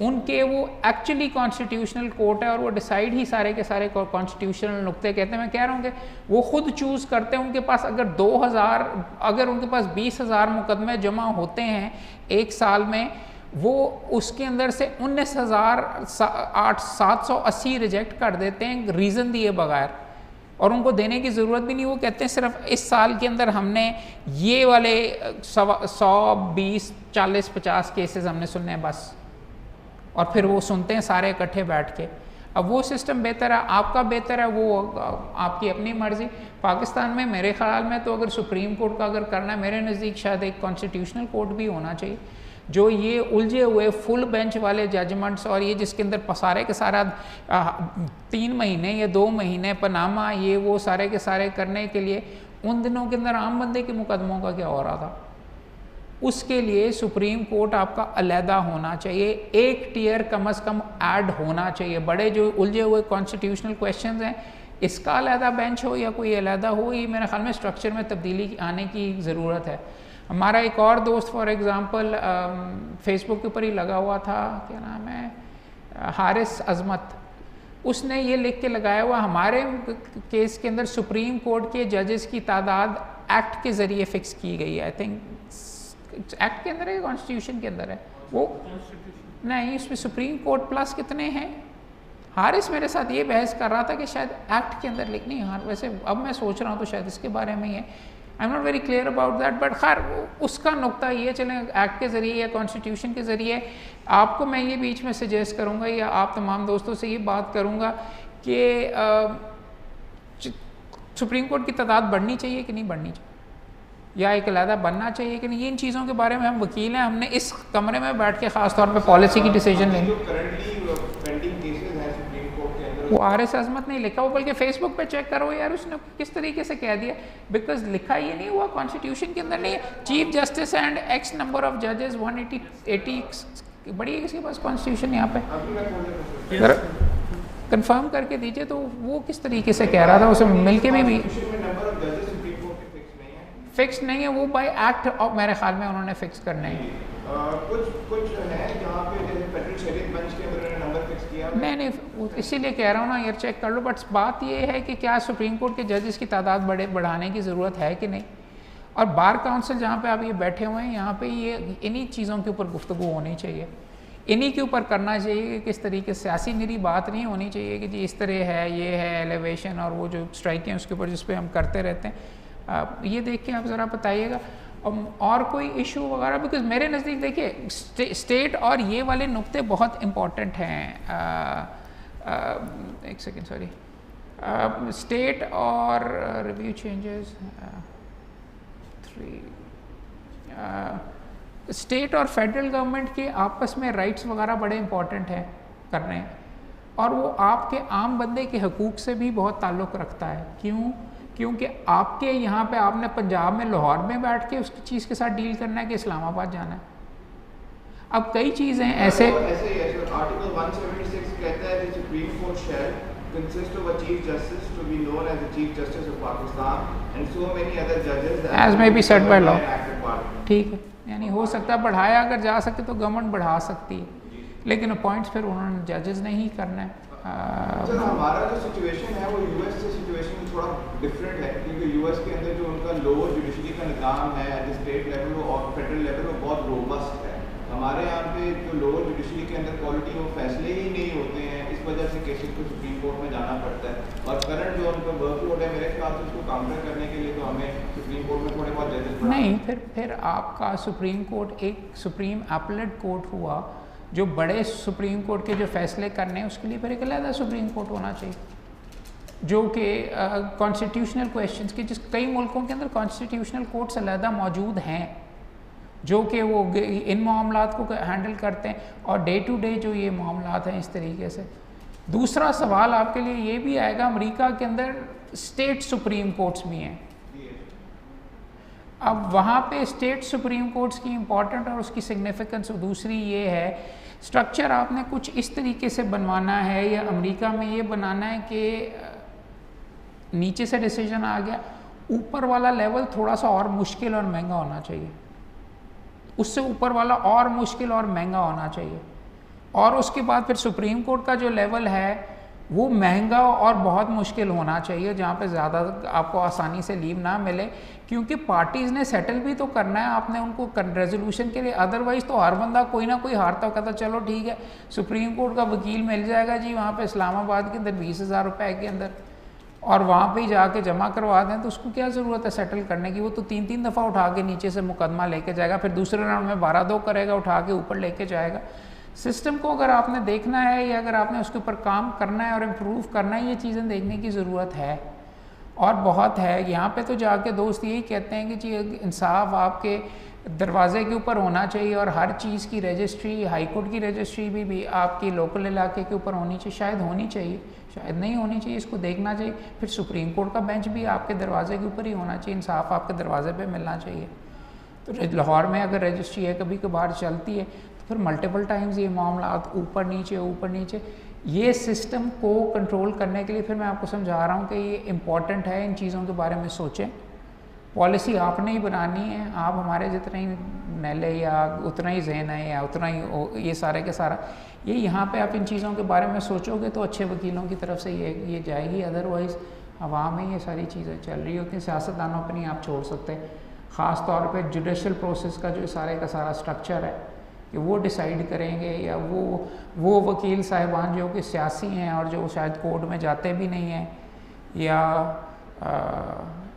उनके वो एक्चुअली कॉन्स्टिट्यूशनल कोर्ट है और वो डिसाइड ही सारे के सारे कॉन्स्टिट्यूशनल नुक्ते कहते हैं। मैं कह रहा हूँ कि वो खुद चूज़ करते हैं। उनके पास अगर 2000 अगर उनके पास 20,000 मुकदमे जमा होते हैं एक साल में, वो उसके अंदर से 19,780 रिजेक्ट कर देते हैं रीज़न दिए बगैर, और उनको देने की ज़रूरत भी नहीं। वो कहते हैं सिर्फ इस साल के अंदर हमने ये वाले 100, 20, 40, 50 केसेस हमने सुनने हैं बस, और फिर वो सुनते हैं सारे इकट्ठे बैठ के। अब वो सिस्टम बेहतर है, आपका बेहतर है, वो आपकी अपनी मर्ज़ी। पाकिस्तान में मेरे ख़्याल में तो अगर सुप्रीम कोर्ट का अगर करना है, मेरे नज़दीक शायद एक कॉन्स्टिट्यूशनल कोर्ट भी होना चाहिए जो ये उलझे हुए फुल बेंच वाले जजमेंट्स, और ये जिसके अंदर सारे के सारा 3 महीने या 2 महीने पनामा ये वो सारे के सारे करने के लिए, उन दिनों के अंदर आम बंदे के मुकदमों का क्या हो रहा था। उसके लिए सुप्रीम कोर्ट आपका अलहदा होना चाहिए, एक टीयर कम अज़ कम ऐड होना चाहिए। बड़े जो उलझे हुए कॉन्स्टिट्यूशनल क्वेश्चंस हैं, इसका अलहदा बेंच हो या कोई अलहदा हो, ये मेरे ख्याल में स्ट्रक्चर में तब्दीली आने की ज़रूरत है। हमारा एक और दोस्त फॉर एग्ज़ाम्पल फेसबुक के ऊपर ही लगा हुआ था, क्या नाम है, हारिस अजमत, उसने ये लिख के लगाया हुआ हमारे केस के अंदर सुप्रीम कोर्ट के जजेस की तादाद एक्ट के ज़रिए फ़िक्स की गई है। आई थिंक एक्ट के अंदर है, कॉन्स्टिट्यूशन के अंदर है वो नहीं, इसमें सुप्रीम कोर्ट प्लस कितने हैं। हारिस मेरे साथ ये बहस कर रहा था कि शायद एक्ट के अंदर लिखनी है, वैसे अब मैं सोच रहा हूँ तो शायद इसके बारे में ही है। I am not very clear about that, but खैर उसका नुक्ता ये चले एक्ट के ज़रिए या कॉन्स्टिट्यूशन के ज़रिए। आपको मैं ये बीच में सजेस्ट करूँगा या आप तमाम दोस्तों से ये बात करूँगा कि सुप्रीम कोर्ट की तादाद बढ़नी चाहिए कि नहीं बढ़नी चाहिए, या एक अलहदा बनना चाहिए कि नहीं। इन चीज़ों के बारे में हम वकील हैं, हमने इस कमरे में बैठ के ख़ास तौर पे पॉलिसी की डिसीजन लेनी। वो हारिस अजमत नहीं लिखा, वो बल्कि फेसबुक पे चेक करो यार, उसने किस तरीके से कह दिया, बिकॉज लिखा ये नहीं हुआ, कॉन्स्टिट्यूशन के अंदर नहीं है। Chief justice and x number of जजेस 180 बड़ी है किसके पास कॉन्स्टिट्यूशन यहाँ पे, कंफर्म करके दीजिए। तो वो किस तरीके से कह रहा था, उसे मिलके भी फिक्स नहीं है, वो बाय एक्ट और मेरे ख्याल में उन्होंने फिक्स करना है। कुछ है जहाँ पे जैसे फेडरल शरीयत बेंच के अंदर नंबर फिक्स किया। नहीं, इसीलिए कह रहा हूँ ना यार, चेक कर लो। बट बात ये है कि क्या सुप्रीम कोर्ट के जजेस की तादाद बढ़ाने की ज़रूरत है कि नहीं। और बार काउंसिल जहाँ पे आप ये बैठे हुए हैं, यहाँ पे ये इन्हीं चीज़ों के ऊपर गुफ्तगू होनी चाहिए, इन्हीं के ऊपर करना चाहिए कि किस तरीके से सियासी निरी बात नहीं होनी चाहिए कि जी इस तरह है, ये है एलिवेशन और वो जो स्ट्राइक हैं उसके ऊपर जिस पे हम करते रहते हैं। ये देख के आप ज़रा बताइएगा और कोई इशू वगैरह, बिकॉज मेरे नज़दीक देखिए स्टेट और ये वाले नुक्ते बहुत इम्पॉर्टेंट हैं। एक सेकेंड सॉरी, स्टेट और रिव्यू चेंजेस 3, स्टेट और फेडरल गवर्नमेंट के आपस में राइट्स वगैरह बड़े इंपॉर्टेंट हैं करने, और वो आपके आम बंदे के हकूक़ से भी बहुत ताल्लुक़ रखता है। क्यों? क्योंकि आपके यहाँ पे आपने पंजाब में लाहौर में बैठ के उसकी चीज़ के साथ डील करना है कि इस्लामाबाद जाना है। अब कई चीज़ें ऐसे आर्टिकल 176 कहता है कि supreme court shell consist of a chief justice to be known as the chief justice of Pakistan and so many other judges as may be set by law। ठीक ठीक है, यानी हो सकता है बढ़ाया अगर जा सके तो गवर्नमेंट बढ़ा सकती है, लेकिन अपॉइंट्स फिर उन्होंने जजेस ने ही करना है। सर हमारा जो सिचुएशन है वो यूएस से सिचुएशन थोड़ा डिफरेंट है, क्योंकि यूएस के अंदर जो उनका लोअर जुडिशरी का निज़ाम है एट स्टेट लेवल और फेडरल लेवल वो बहुत रोबस्ट है। हमारे यहाँ पे जो लोअर जुडिशरी के अंदर क्वालिटी वो फैसले ही नहीं होते हैं, इस वजह से केसेस को सुप्रीम कोर्ट में जाना पड़ता है। और करंट जो उनका वर्कलोड है मेरे ख्याल से उसको काउंटर करने के लिए तो हमें सुप्रीम कोर्ट में थोड़े बहुत जजेस नहीं, फिर आपका सुप्रीम कोर्ट एक सुप्रीम अपीलेट कोर्ट हुआ, जो बड़े सुप्रीम कोर्ट के जो फैसले करने हैं उसके लिए फिर एक अलग सुप्रीम कोर्ट होना चाहिए, जो कि कॉन्स्टिट्यूशनल क्वेश्चंस के, जिस कई मुल्कों के अंदर कॉन्स्टिट्यूशनल कोर्ट्स अलहदा मौजूद हैं जो कि वो इन मामलात को हैंडल करते हैं और डे टू डे जो ये मामलात हैं इस तरीके से। दूसरा सवाल आपके लिए ये भी आएगा, अमेरिका के अंदर स्टेट सुप्रीम कोर्ट्स भी हैं। अब वहाँ पे स्टेट सुप्रीम कोर्ट्स की इम्पॉर्टेंट और उसकी सिग्निफिकेंस दूसरी ये है, स्ट्रक्चर आपने कुछ इस तरीके से बनवाना है या अमेरिका में ये बनाना है कि नीचे से डिसीजन आ गया, ऊपर वाला लेवल थोड़ा सा और मुश्किल और महंगा होना चाहिए, उससे ऊपर वाला और मुश्किल और महंगा होना चाहिए, और उसके बाद फिर सुप्रीम कोर्ट का जो लेवल है वो महंगा और बहुत मुश्किल होना चाहिए, जहाँ पे ज़्यादा आपको आसानी से लीव ना मिले, क्योंकि पार्टीज़ ने सेटल भी तो करना है आपने उनको रेजोल्यूशन के लिए। अदरवाइज़ तो हर बंदा कोई ना कोई हारता हो, कहता चलो ठीक है सुप्रीम कोर्ट का वकील मिल जाएगा जी वहाँ पे इस्लामाबाद के अंदर 20,000 रुपये के अंदर, और वहाँ पे ही जाके जमा करवा दें, तो उसको क्या ज़रूरत है सेटल करने की। वो तो 3-3 दफ़ा उठा के नीचे से मुकदमा लेके जाएगा, फिर दूसरे राउंड में 12-2 करेगा, उठा के ऊपर लेके जाएगा। सिस्टम को अगर आपने देखना है या अगर आपने उसके ऊपर काम करना है और इम्प्रूव करना है, ये चीज़ें देखने की ज़रूरत है और बहुत है। यहाँ पे तो जाके दोस्त यही कहते हैं कि जी इंसाफ आपके दरवाजे के ऊपर होना चाहिए और हर चीज़ की रजिस्ट्री, हाई कोर्ट की रजिस्ट्री भी आपकी लोकल इलाके के ऊपर होनी चाहिए। शायद होनी चाहिए, शायद नहीं होनी चाहिए, इसको देखना चाहिए। फिर सुप्रीम कोर्ट का बेंच भी आपके दरवाजे के ऊपर ही होना चाहिए, इंसाफ आपके दरवाजे पे मिलना चाहिए। तो लाहौर में अगर रजिस्ट्री है कभी कभार चलती है, तो फिर मल्टीपल टाइम्स ये मामला ऊपर नीचे, ये सिस्टम को कंट्रोल करने के लिए फिर मैं आपको समझा रहा हूँ कि ये इम्पॉर्टेंट है, इन चीज़ों के बारे में सोचें। पॉलिसी आपने ही बनानी है, आप हमारे जितने ही नैले या उतना ही जहन है या उतना ही ये सारे के सारा, ये यहाँ पे आप इन चीज़ों के बारे में सोचोगे तो अच्छे वकीलों की तरफ से ये जाएगी। अदरवाइज़ हवा में ये सारी चीज़ें चल रही होती हैं, सियासतदानों पर नहीं आप छोड़ सकते। ख़ास तौर पे जुडिशल प्रोसेस का जो सारे का सारा स्ट्रक्चर है कि वो डिसाइड करेंगे, या वो वकील साहिबान जो कि सियासी हैं और जो शायद कोर्ट में जाते भी नहीं हैं, या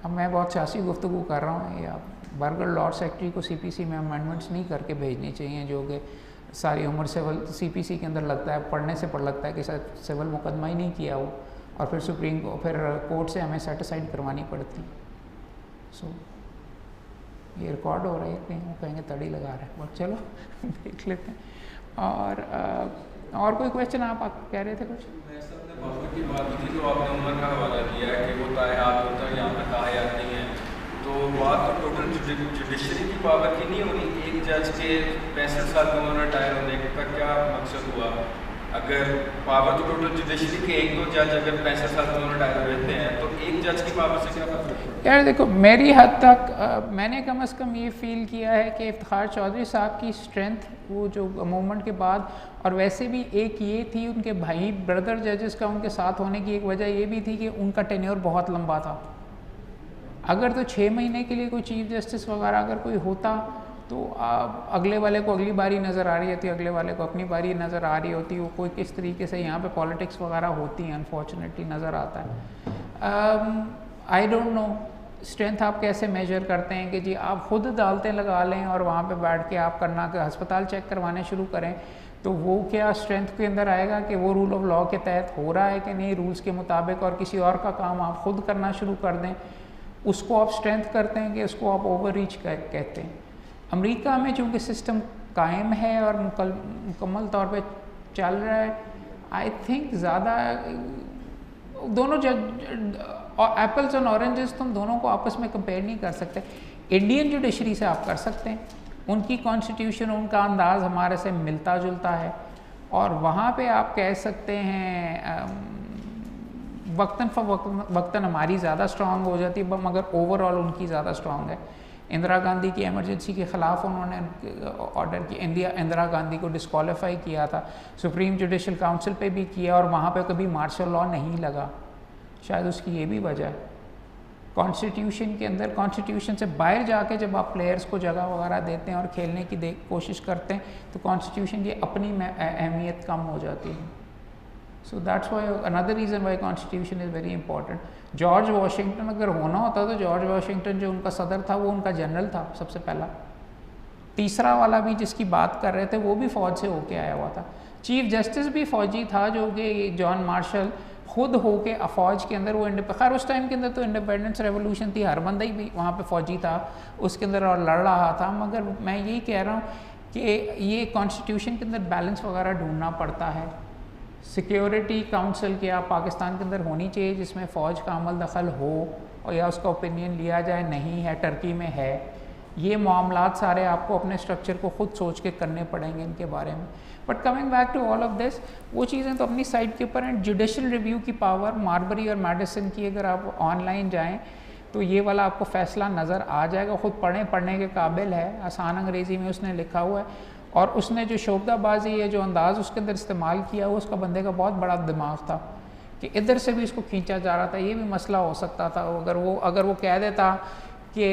अब मैं बहुत सियासी गुफ्तगू कर रहा हूँ, या बरगढ़ लॉर्ड सेक्रेटरी को सीपीसी में अमेंडमेंट्स नहीं करके भेजनी चाहिए, जो कि सारी उम्र सिविल सीपीसी के अंदर लगता है, पढ़ने से पढ़ लगता है कि शायद सिविल मुकदमा ही नहीं किया हो, और फिर कोर्ट से हमें सेटिसाइड करवानी पड़ती। सो ये रिकॉर्ड हो रहा है, कहीं वो कहेंगे तड़ी लगा रहा है, बट चलो देख लेते हैं। और कोई क्वेश्चन आप कह रहे थे कुछ? की बात थी जो आपने उम्र का हवाला किया है कि वो तायात होता है, यहाँ पे तायात नहीं है, तो बात तो टोटल जुडिशरी की पावर की नहीं होनी। एक जज के 65 साल की उम्र रिटायर होने का क्या मकसद हुआ? अगर पावर तो टोटल जुडिशरी के 1-2 जज अगर 65 साल की उम्र रिटायर रहते हैं, तो एक जज की पावर से क्या फर्क? यार देखो, मेरी हद तक मैंने कम से कम ये फ़ील किया है कि इफ्तिखार चौधरी साहब की स्ट्रेंथ वो जो मूवमेंट के बाद, और वैसे भी एक ये थी उनके भाई ब्रदर जजेस का उनके साथ होने की एक वजह ये भी थी कि उनका टेन्योर बहुत लंबा था। अगर तो 6 महीने के लिए कोई चीफ जस्टिस वगैरह अगर कोई होता तो अगले वाले को अगली बारी नज़र आ रही होती, अगले वाले को अपनी बारी नज़र आ रही होती, वो कोई किस तरीके से यहाँ पे पॉलिटिक्स वगैरह होती हैं, अनफॉर्चुनेटली नज़र आता है। आई डोंट नो स्ट्रेंथ आप कैसे मेजर करते हैं कि जी आप खुद अदालतें लगा लें और वहाँ पे बैठ के आप करना कि अस्पताल चेक करवाने शुरू करें, तो वो क्या स्ट्रेंथ के अंदर आएगा कि वो रूल ऑफ लॉ के तहत हो रहा है कि नहीं रूल्स के मुताबिक, और किसी और का काम आप खुद करना शुरू कर दें, उसको आप स्ट्रेंथ करते हैं कि उसको आप ओवर रीच कहते हैं। अमेरिका में चूँकि सिस्टम कायम है और मुकम्मल तौर पे चल रहा है, आई थिंक ज़्यादा दोनों एप्पल्स और ऑरेंजेस तुम दोनों को आपस में कंपेयर नहीं कर सकते। इंडियन जुडिशरी से आप कर सकते हैं, उनकी कॉन्स्टिट्यूशन, उनका अंदाज़ हमारे से मिलता जुलता है, और वहाँ पे आप कह सकते हैं वक्तन हमारी ज़्यादा स्ट्रॉन्ग हो जाती है, मगर ओवरऑल उनकी ज़्यादा स्ट्रॉन्ग है। इंदिरा गांधी की एमरजेंसी के ख़िलाफ़ उन्होंने ऑर्डर किया, इंदिरा गांधी को डिस्क्वालीफाई किया था, सुप्रीम जुडिशल काउंसिल पे भी किया, और वहाँ पे कभी मार्शल लॉ नहीं लगा। शायद उसकी ये भी वजह है। कॉन्स्टिट्यूशन के अंदर, कॉन्स्टिट्यूशन से बाहर जाके जब आप प्लेयर्स को जगह वगैरह देते हैं और खेलने की कोशिश करते हैं, तो कॉन्स्टिट्यूशन की अपनी अहमियत कम हो जाती है। So that's why another reason why constitution is very important. George Washington अगर होना होता तो जॉर्ज वाशिंगटन जो उनका सदर था वो उनका जनरल था सबसे पहला। तीसरा वाला भी जिसकी बात कर रहे थे वो भी फ़ौज से होके आया हुआ था। चीफ जस्टिस भी फ़ौजी था, जो कि जॉन मार्शल खुद होके फ़ौज के अंदर, वो खैर उस टाइम के अंदर तो इंडिपेंडेंस रेवोल्यूशन थी, हर बंदा ही भी वहाँ पे फ़ौजी था उसके अंदर और लड़ रहा था। मगर मैं यही कह रहा हूँ कि ये कॉन्स्टिट्यूशन के अंदर बैलेंस वगैरह ढूंढना पड़ता है। सिक्योरिटी काउंसिल क्या पाकिस्तान के अंदर होनी चाहिए जिसमें फ़ौज का अमल दखल हो, और या उसका ओपिनियन लिया जाए, नहीं है, टर्की में है। ये मामलात सारे आपको अपने स्ट्रक्चर को ख़ुद सोच के करने पड़ेंगे इनके बारे में। But coming back to all of this, वो चीज़ें तो अपनी साइड के ऊपर हैं। जुडिशल रिव्यू की पावर मार्बरी और मैडिसन की, अगर आप ऑनलाइन जाएं तो ये वाला आपको फ़ैसला नज़र आ जाएगा। ख़ुद पढ़ने के काबिल है, आसान अंग्रेज़ी में उसने लिखा हुआ है, और उसने जो शोबदाबाजी है, जो अंदाज़ उसके अंदर इस्तेमाल किया हुआ, उसका बंदे का बहुत बड़ा दिमाग था कि इधर से भी इसको खींचा जा रहा था। ये भी मसला हो सकता था अगर वो कह देता कि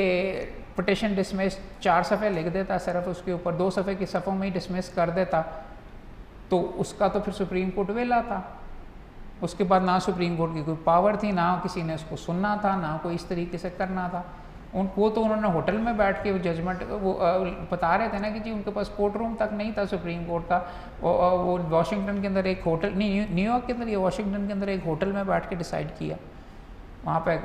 पिटिशन डिसमिस 4 सफ़े लिख देता, सिर्फ उसके ऊपर 2 सफ़े की सफ़ों में ही डिसमिस कर देता, तो उसका तो फिर सुप्रीम कोर्ट वेला था। उसके बाद ना सुप्रीम कोर्ट की कोई पावर थी, ना किसी ने उसको सुनना था, ना कोई इस तरीके से करना था। उनको तो उन्होंने होटल में बैठ के वो जजमेंट वो बता रहे थे ना कि जी उनके पास कोर्ट रूम तक नहीं था सुप्रीम कोर्ट का। वो वाशिंगटन के अंदर एक होटल, नहीं न्यूयॉर्क के अंदर या वाशिंगटन के अंदर एक होटल में बैठ के डिसाइड किया वहाँ पे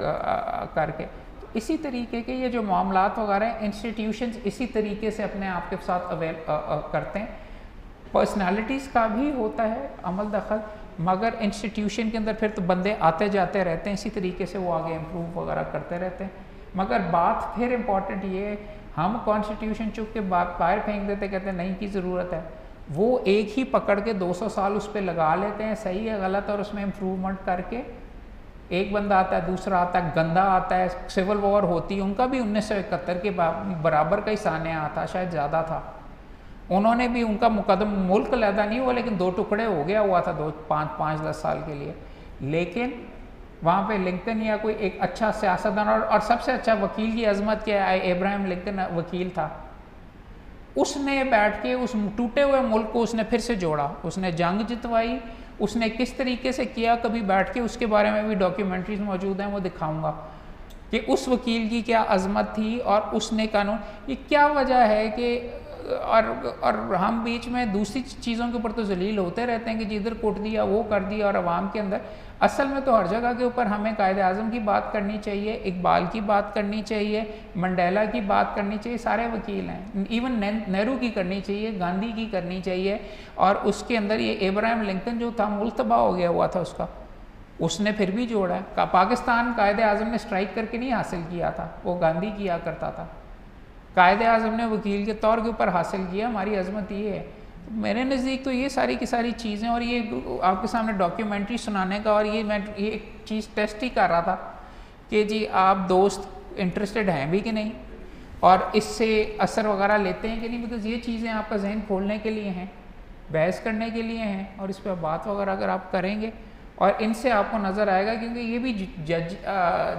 करके। तो इसी तरीके के ये जो मामलात वगैरह इंस्टीट्यूशंस इसी तरीके से अपने आप के साथ अवेल करते हैं। पर्सनालिटीज़ का भी होता है अमल दखल, मगर इंस्टीट्यूशन के अंदर फिर तो बंदे आते जाते रहते हैं, इसी तरीके से वो आगे इम्प्रूव वगैरह करते रहते हैं। मगर बात फिर इम्पॉर्टेंट ये है, हम कॉन्स्टिट्यूशन चुप के बाहर फेंक देते, कहते हैं नहीं की ज़रूरत है। वो एक ही पकड़ के 200 साल उस पर लगा लेते हैं, सही है गलत, और उसमें इम्प्रूवमेंट करके एक बंदा आता है, दूसरा आता है, गंदा आता है। सिविल वॉर होती है, उनका भी 1971 के बराबर का ही सानिया था, शायद ज़्यादा था। उन्होंने भी, उनका मुकदम मुल्क लैदा नहीं हुआ, लेकिन 2 टुकड़े हो गया हुआ था 5-10 साल के लिए। लेकिन वहाँ पे लिंकन या कोई एक अच्छा सियासतदान और सबसे अच्छा वकील की अजमत क्या है, इब्राहिम लिंकन वकील था। उसने बैठ के उस टूटे हुए मुल्क को उसने फिर से जोड़ा, उसने जंग जितवाई, उसने किस तरीके से किया, कभी बैठ के उसके बारे में भी डॉक्यूमेंट्रीज मौजूद हैं, वो दिखाऊंगा कि उस वकील की क्या अजमत थी और उसने कानून, ये क्या वजह है कि और हम बीच में दूसरी चीज़ों के ऊपर तो जलील होते रहते हैं कि जिधर कोट दिया वो कर दिया, और अवाम के अंदर असल में तो हर जगह के ऊपर हमें कायदे आज़म की बात करनी चाहिए, इकबाल की बात करनी चाहिए, मंडेला की बात करनी चाहिए, सारे वकील हैं, इवन नेहरू की करनी चाहिए, गांधी की करनी चाहिए। और उसके अंदर ये इब्राहिम लिंकन जो था मुल्क तबाह हो गया हुआ था उसका, उसने फिर भी जोड़ा है। पाकिस्तान कायदे आज़म ने स्ट्राइक करके नहीं हासिल किया था, वो गांधी किया करता था। कायदे आज़म ने वकील के तौर के ऊपर हासिल किया, हमारी अजमत ये है। मेरे नज़दीक तो ये सारी की सारी चीज़ें, और ये आपके सामने डॉक्यूमेंट्री सुनाने का, और मैं ये एक चीज़ टेस्ट ही कर रहा था कि जी आप दोस्त इंटरेस्टेड हैं भी कि नहीं, और इससे असर वगैरह लेते हैं कि नहीं, बिकॉज़ ये चीज़ें आपका जहन खोलने के लिए हैं, बहस करने के लिए हैं, और इस पर बात वगैरह अगर आप करेंगे और इनसे आपको नज़र आएगा, क्योंकि ये भी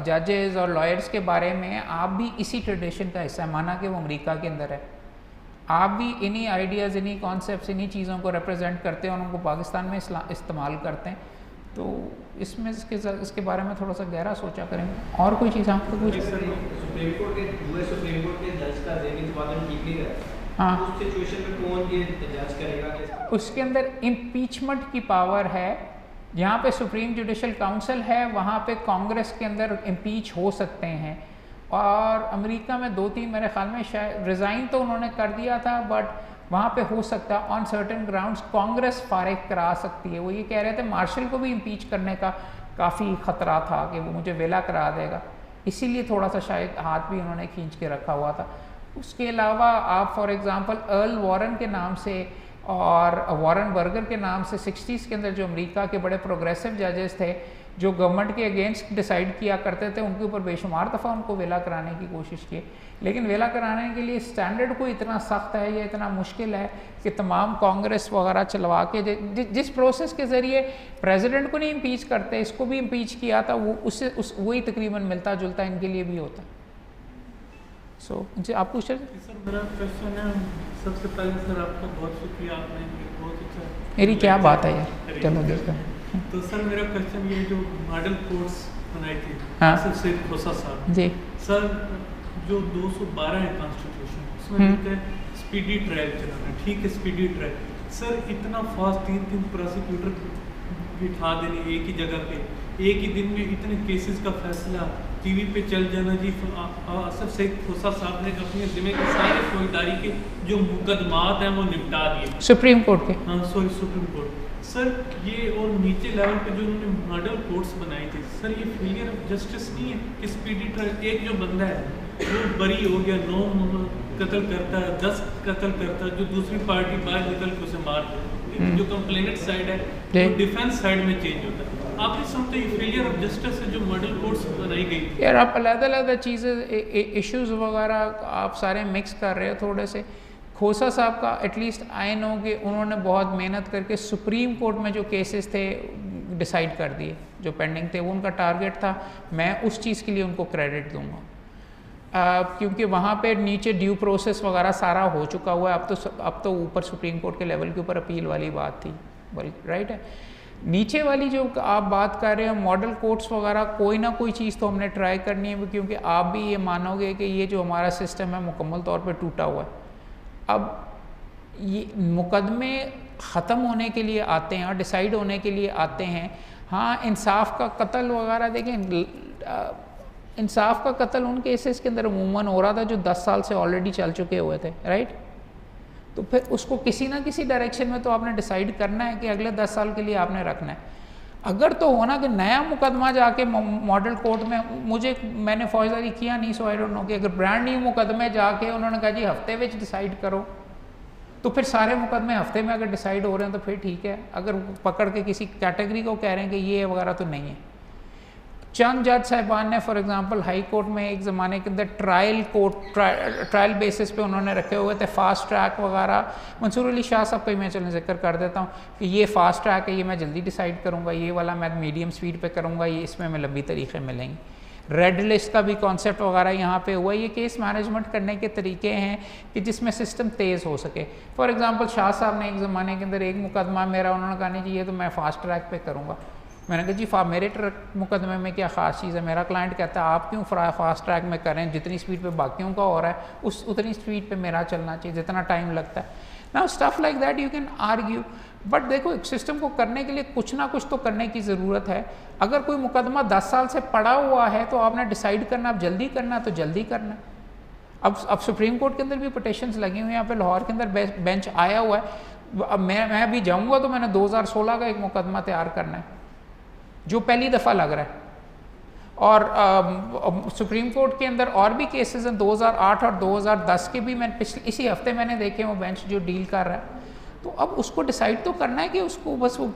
जजेस और लॉयर्स के बारे में आप भी इसी ट्रेडिशन का हिस्सा, माना कि वो अमेरिका के अंदर है, आप भी इन्हीं आइडियाज़, इन्हीं कॉन्सेप्ट्स, इन्हीं चीज़ों को रिप्रेजेंट करते हैं और उनको पाकिस्तान में इस्तेमाल करते हैं। तो इसमें इसके बारे में थोड़ा सा गहरा सोचा करेंगे। और कोई चीज़ आपको कुछ? सुप्रीम कोर्ट के जज का ज़हनी तबादला ठीक नहीं है हाँ। उस सिचुएशन में कौन ये जज करेगा कि उसके अंदर इम्पीचमेंट की पावर है। जहाँ पे सुप्रीम जुडिशल काउंसिल है वहाँ पे कांग्रेस के अंदर इम्पीच हो सकते हैं। और अमेरिका में 2-3 मेरे ख्याल में शायद रिज़ाइन तो उन्होंने कर दिया था, बट वहाँ पे हो सकता है ऑन सर्टेन ग्राउंड्स कांग्रेस फारिग करा सकती है। वो ये कह रहे थे मार्शल को भी इम्पीच करने का काफ़ी ख़तरा था कि वो मुझे वेला करा देगा, इसीलिए थोड़ा सा शायद हाथ भी उन्होंने खींच के रखा हुआ था। उसके अलावा आप फॉर एग्ज़ाम्पल अर्ल वॉरेन के नाम से और वॉरेन बर्गर के नाम से 60s के अंदर जो अमेरिका के बड़े प्रोग्रेसिव जजेस थे जो गवर्नमेंट के अगेंस्ट डिसाइड किया करते थे, उनके ऊपर बेशुमार दफ़ा उनको वेला कराने की कोशिश की, लेकिन वेला कराने के लिए स्टैंडर्ड को इतना सख्त है या इतना मुश्किल है कि तमाम कांग्रेस वगैरह चलवा के जिस प्रोसेस के ज़रिए प्रेसिडेंट को नहीं इम्पीच करते इसको भी इम्पीच किया था, वो उससे वही तकरीबन मिलता जुलता इनके लिए भी होता। सो जी आप पूछ रहे थे? सर मेरा क्वेश्चन है, सबसे पहले सर आपका बहुत शुक्रिया, आपने बहुत अच्छा। मेरी क्या बात है यार, चलो देखो। तो सर मेरा क्वेश्चन ये जो मॉडल कोर्ट्स बनाई थी हाँ। सबसे खोसा साहब जी सर, जो 212 है कॉन्स्टिट्यूशन उसमें लिखा है स्पीडी ट्रायल चलाना, ठीक है स्पीडी ट्रायल। सर इतना फास्ट 3 प्रोसिक्यूटर बिठा देने एक ही जगह पे, एक ही दिन में इतने केसेस का फैसला टीवी पे चल जाना जी। असफ सईद खोसा साहब ने अपने जिम्मे के सारे फौजदारी के जो मुकदमात हैं वो निपटा दिए सुप्रीम कोर्ट के। हाँ सॉरी सुप्रीम कोर्ट। सर ये और नीचे लेवल पे जो उन्होंने मॉडल कोर्ट्स बनाई थी, सर ये फेलियर ऑफ जस्टिस नहीं है कि स्पीडी ट्रायल एक जो बंदा है वो बरी हो गया, 9 कत्ल करता है, 10 कत्ल करता है, जो दूसरी पार्टी बाहर निकल के उसे मार देती, जो कंप्लेनेंट साइड है वो डिफेंस साइड में चेंज होता है। आप नहीं समझते ये फेलियर ऑफ जस्टिस है जो मॉडल कोर्ट्स बनाई गई? यार आप अलग-अलग चीज़ें इश्यूज वगैरह आप सारे मिक्स कर रहे हो थोड़े से। खोसा साहब का एटलीस्ट आई नो कि उन्होंने बहुत मेहनत करके सुप्रीम कोर्ट में जो केसेस थे डिसाइड कर दिए, जो पेंडिंग थे, वो उनका टारगेट था। मैं उस चीज़ के लिए उनको क्रेडिट दूंगा क्योंकि वहाँ पे नीचे ड्यू प्रोसेस वगैरह सारा हो चुका हुआ है। अब तो ऊपर सुप्रीम कोर्ट के लेवल के ऊपर अपील वाली बात थी, बल्कि राइट है। नीचे वाली जो आप बात कर रहे हो मॉडल कोर्ट्स वगैरह, कोई ना कोई चीज़ तो हमने ट्राई करनी है, क्योंकि आप भी ये मानोगे कि ये जो हमारा सिस्टम है मुकम्मल तौर पे टूटा हुआ है। अब ये मुकदमे ख़त्म होने के लिए आते हैं और डिसाइड होने के लिए आते हैं। हाँ, इंसाफ का कत्ल वगैरह देखें, इंसाफ का कत्ल उन केसेस के अंदर अमूमन हो रहा था जो 10 साल से ऑलरेडी चल चुके हुए थे, राइट। तो फिर उसको किसी ना किसी डायरेक्शन में तो आपने डिसाइड करना है कि अगले 10 साल के लिए आपने रखना है। अगर तो होना कि नया मुकदमा जाके मॉडल कोर्ट में मैंने फौजदारी किया नहीं, सो आई डोंट नो, कि अगर ब्रांड न्यू मुकदमे जाके उन्होंने कहा जी हफ्ते में डिसाइड करो, तो फिर सारे मुकदमे हफ्ते में अगर डिसाइड हो रहे हैं तो फिर ठीक है। अगर पकड़ के किसी कैटेगरी को कह रहे हैं कि ये वगैरह तो नहीं है। चंद जज साहिबान ने फॉर एग्जांपल हाई कोर्ट में एक ज़माने के अंदर ट्रायल बेसिस पे उन्होंने रखे हुए थे फास्ट ट्रैक वगैरह। मंसूर अली शाह साहब का मैं चलो जिक्र कर देता हूँ कि ये फास्ट ट्रैक है, ये मैं जल्दी डिसाइड करूँगा, ये वाला मैं मीडियम स्पीड पे करूँगा, ये इसमें मैं लंबी तरीक़े मिलेंगी। रेड लिस्ट का भी कॉन्सेप्ट वगैरह यहाँ पे हुआ। ये केस मैनेजमेंट करने के तरीके हैं कि जिसमें सिस्टम तेज़ हो सके। फॉर एग्जांपल शाह साहब ने एक ज़माने के अंदर एक मुकदमा मेरा, उन्होंने कहा नहीं जी ये तो मैं फ़ास्ट ट्रैक पे करूँगा। मैंने कहा जी मेरे मुकदमे में क्या ख़ास चीज़ है? मेरा क्लाइंट कहता है आप क्यों फास्ट ट्रैक में करें, जितनी स्पीड पे बाकियों का हो रहा है उतनी स्पीड पे मेरा चलना चाहिए, जितना टाइम लगता है। Now stuff like that you can argue, but देखो एक सिस्टम को करने के लिए कुछ ना कुछ तो करने की ज़रूरत है। अगर कोई मुकदमा 10 साल से पड़ा हुआ है तो आपने डिसाइड करना, अब जल्दी करना तो जल्दी करना। अब सुप्रीम कोर्ट के अंदर भी पिटिशंस लगी हुई हैं, यहाँ पे लाहौर के अंदर बेंच आया हुआ है। अब मैं भी जाऊँगा तो मैंने 2016 का एक मुकदमा तैयार करना है जो पहली दफ़ा लग रहा है। और सुप्रीम कोर्ट के अंदर और भी केसेस हैं 2008 और 2010 के भी, मैंने इसी हफ्ते मैंने देखे वो बेंच जो डील कर रहा है। तो अब उसको डिसाइड तो करना है कि उसको बस वो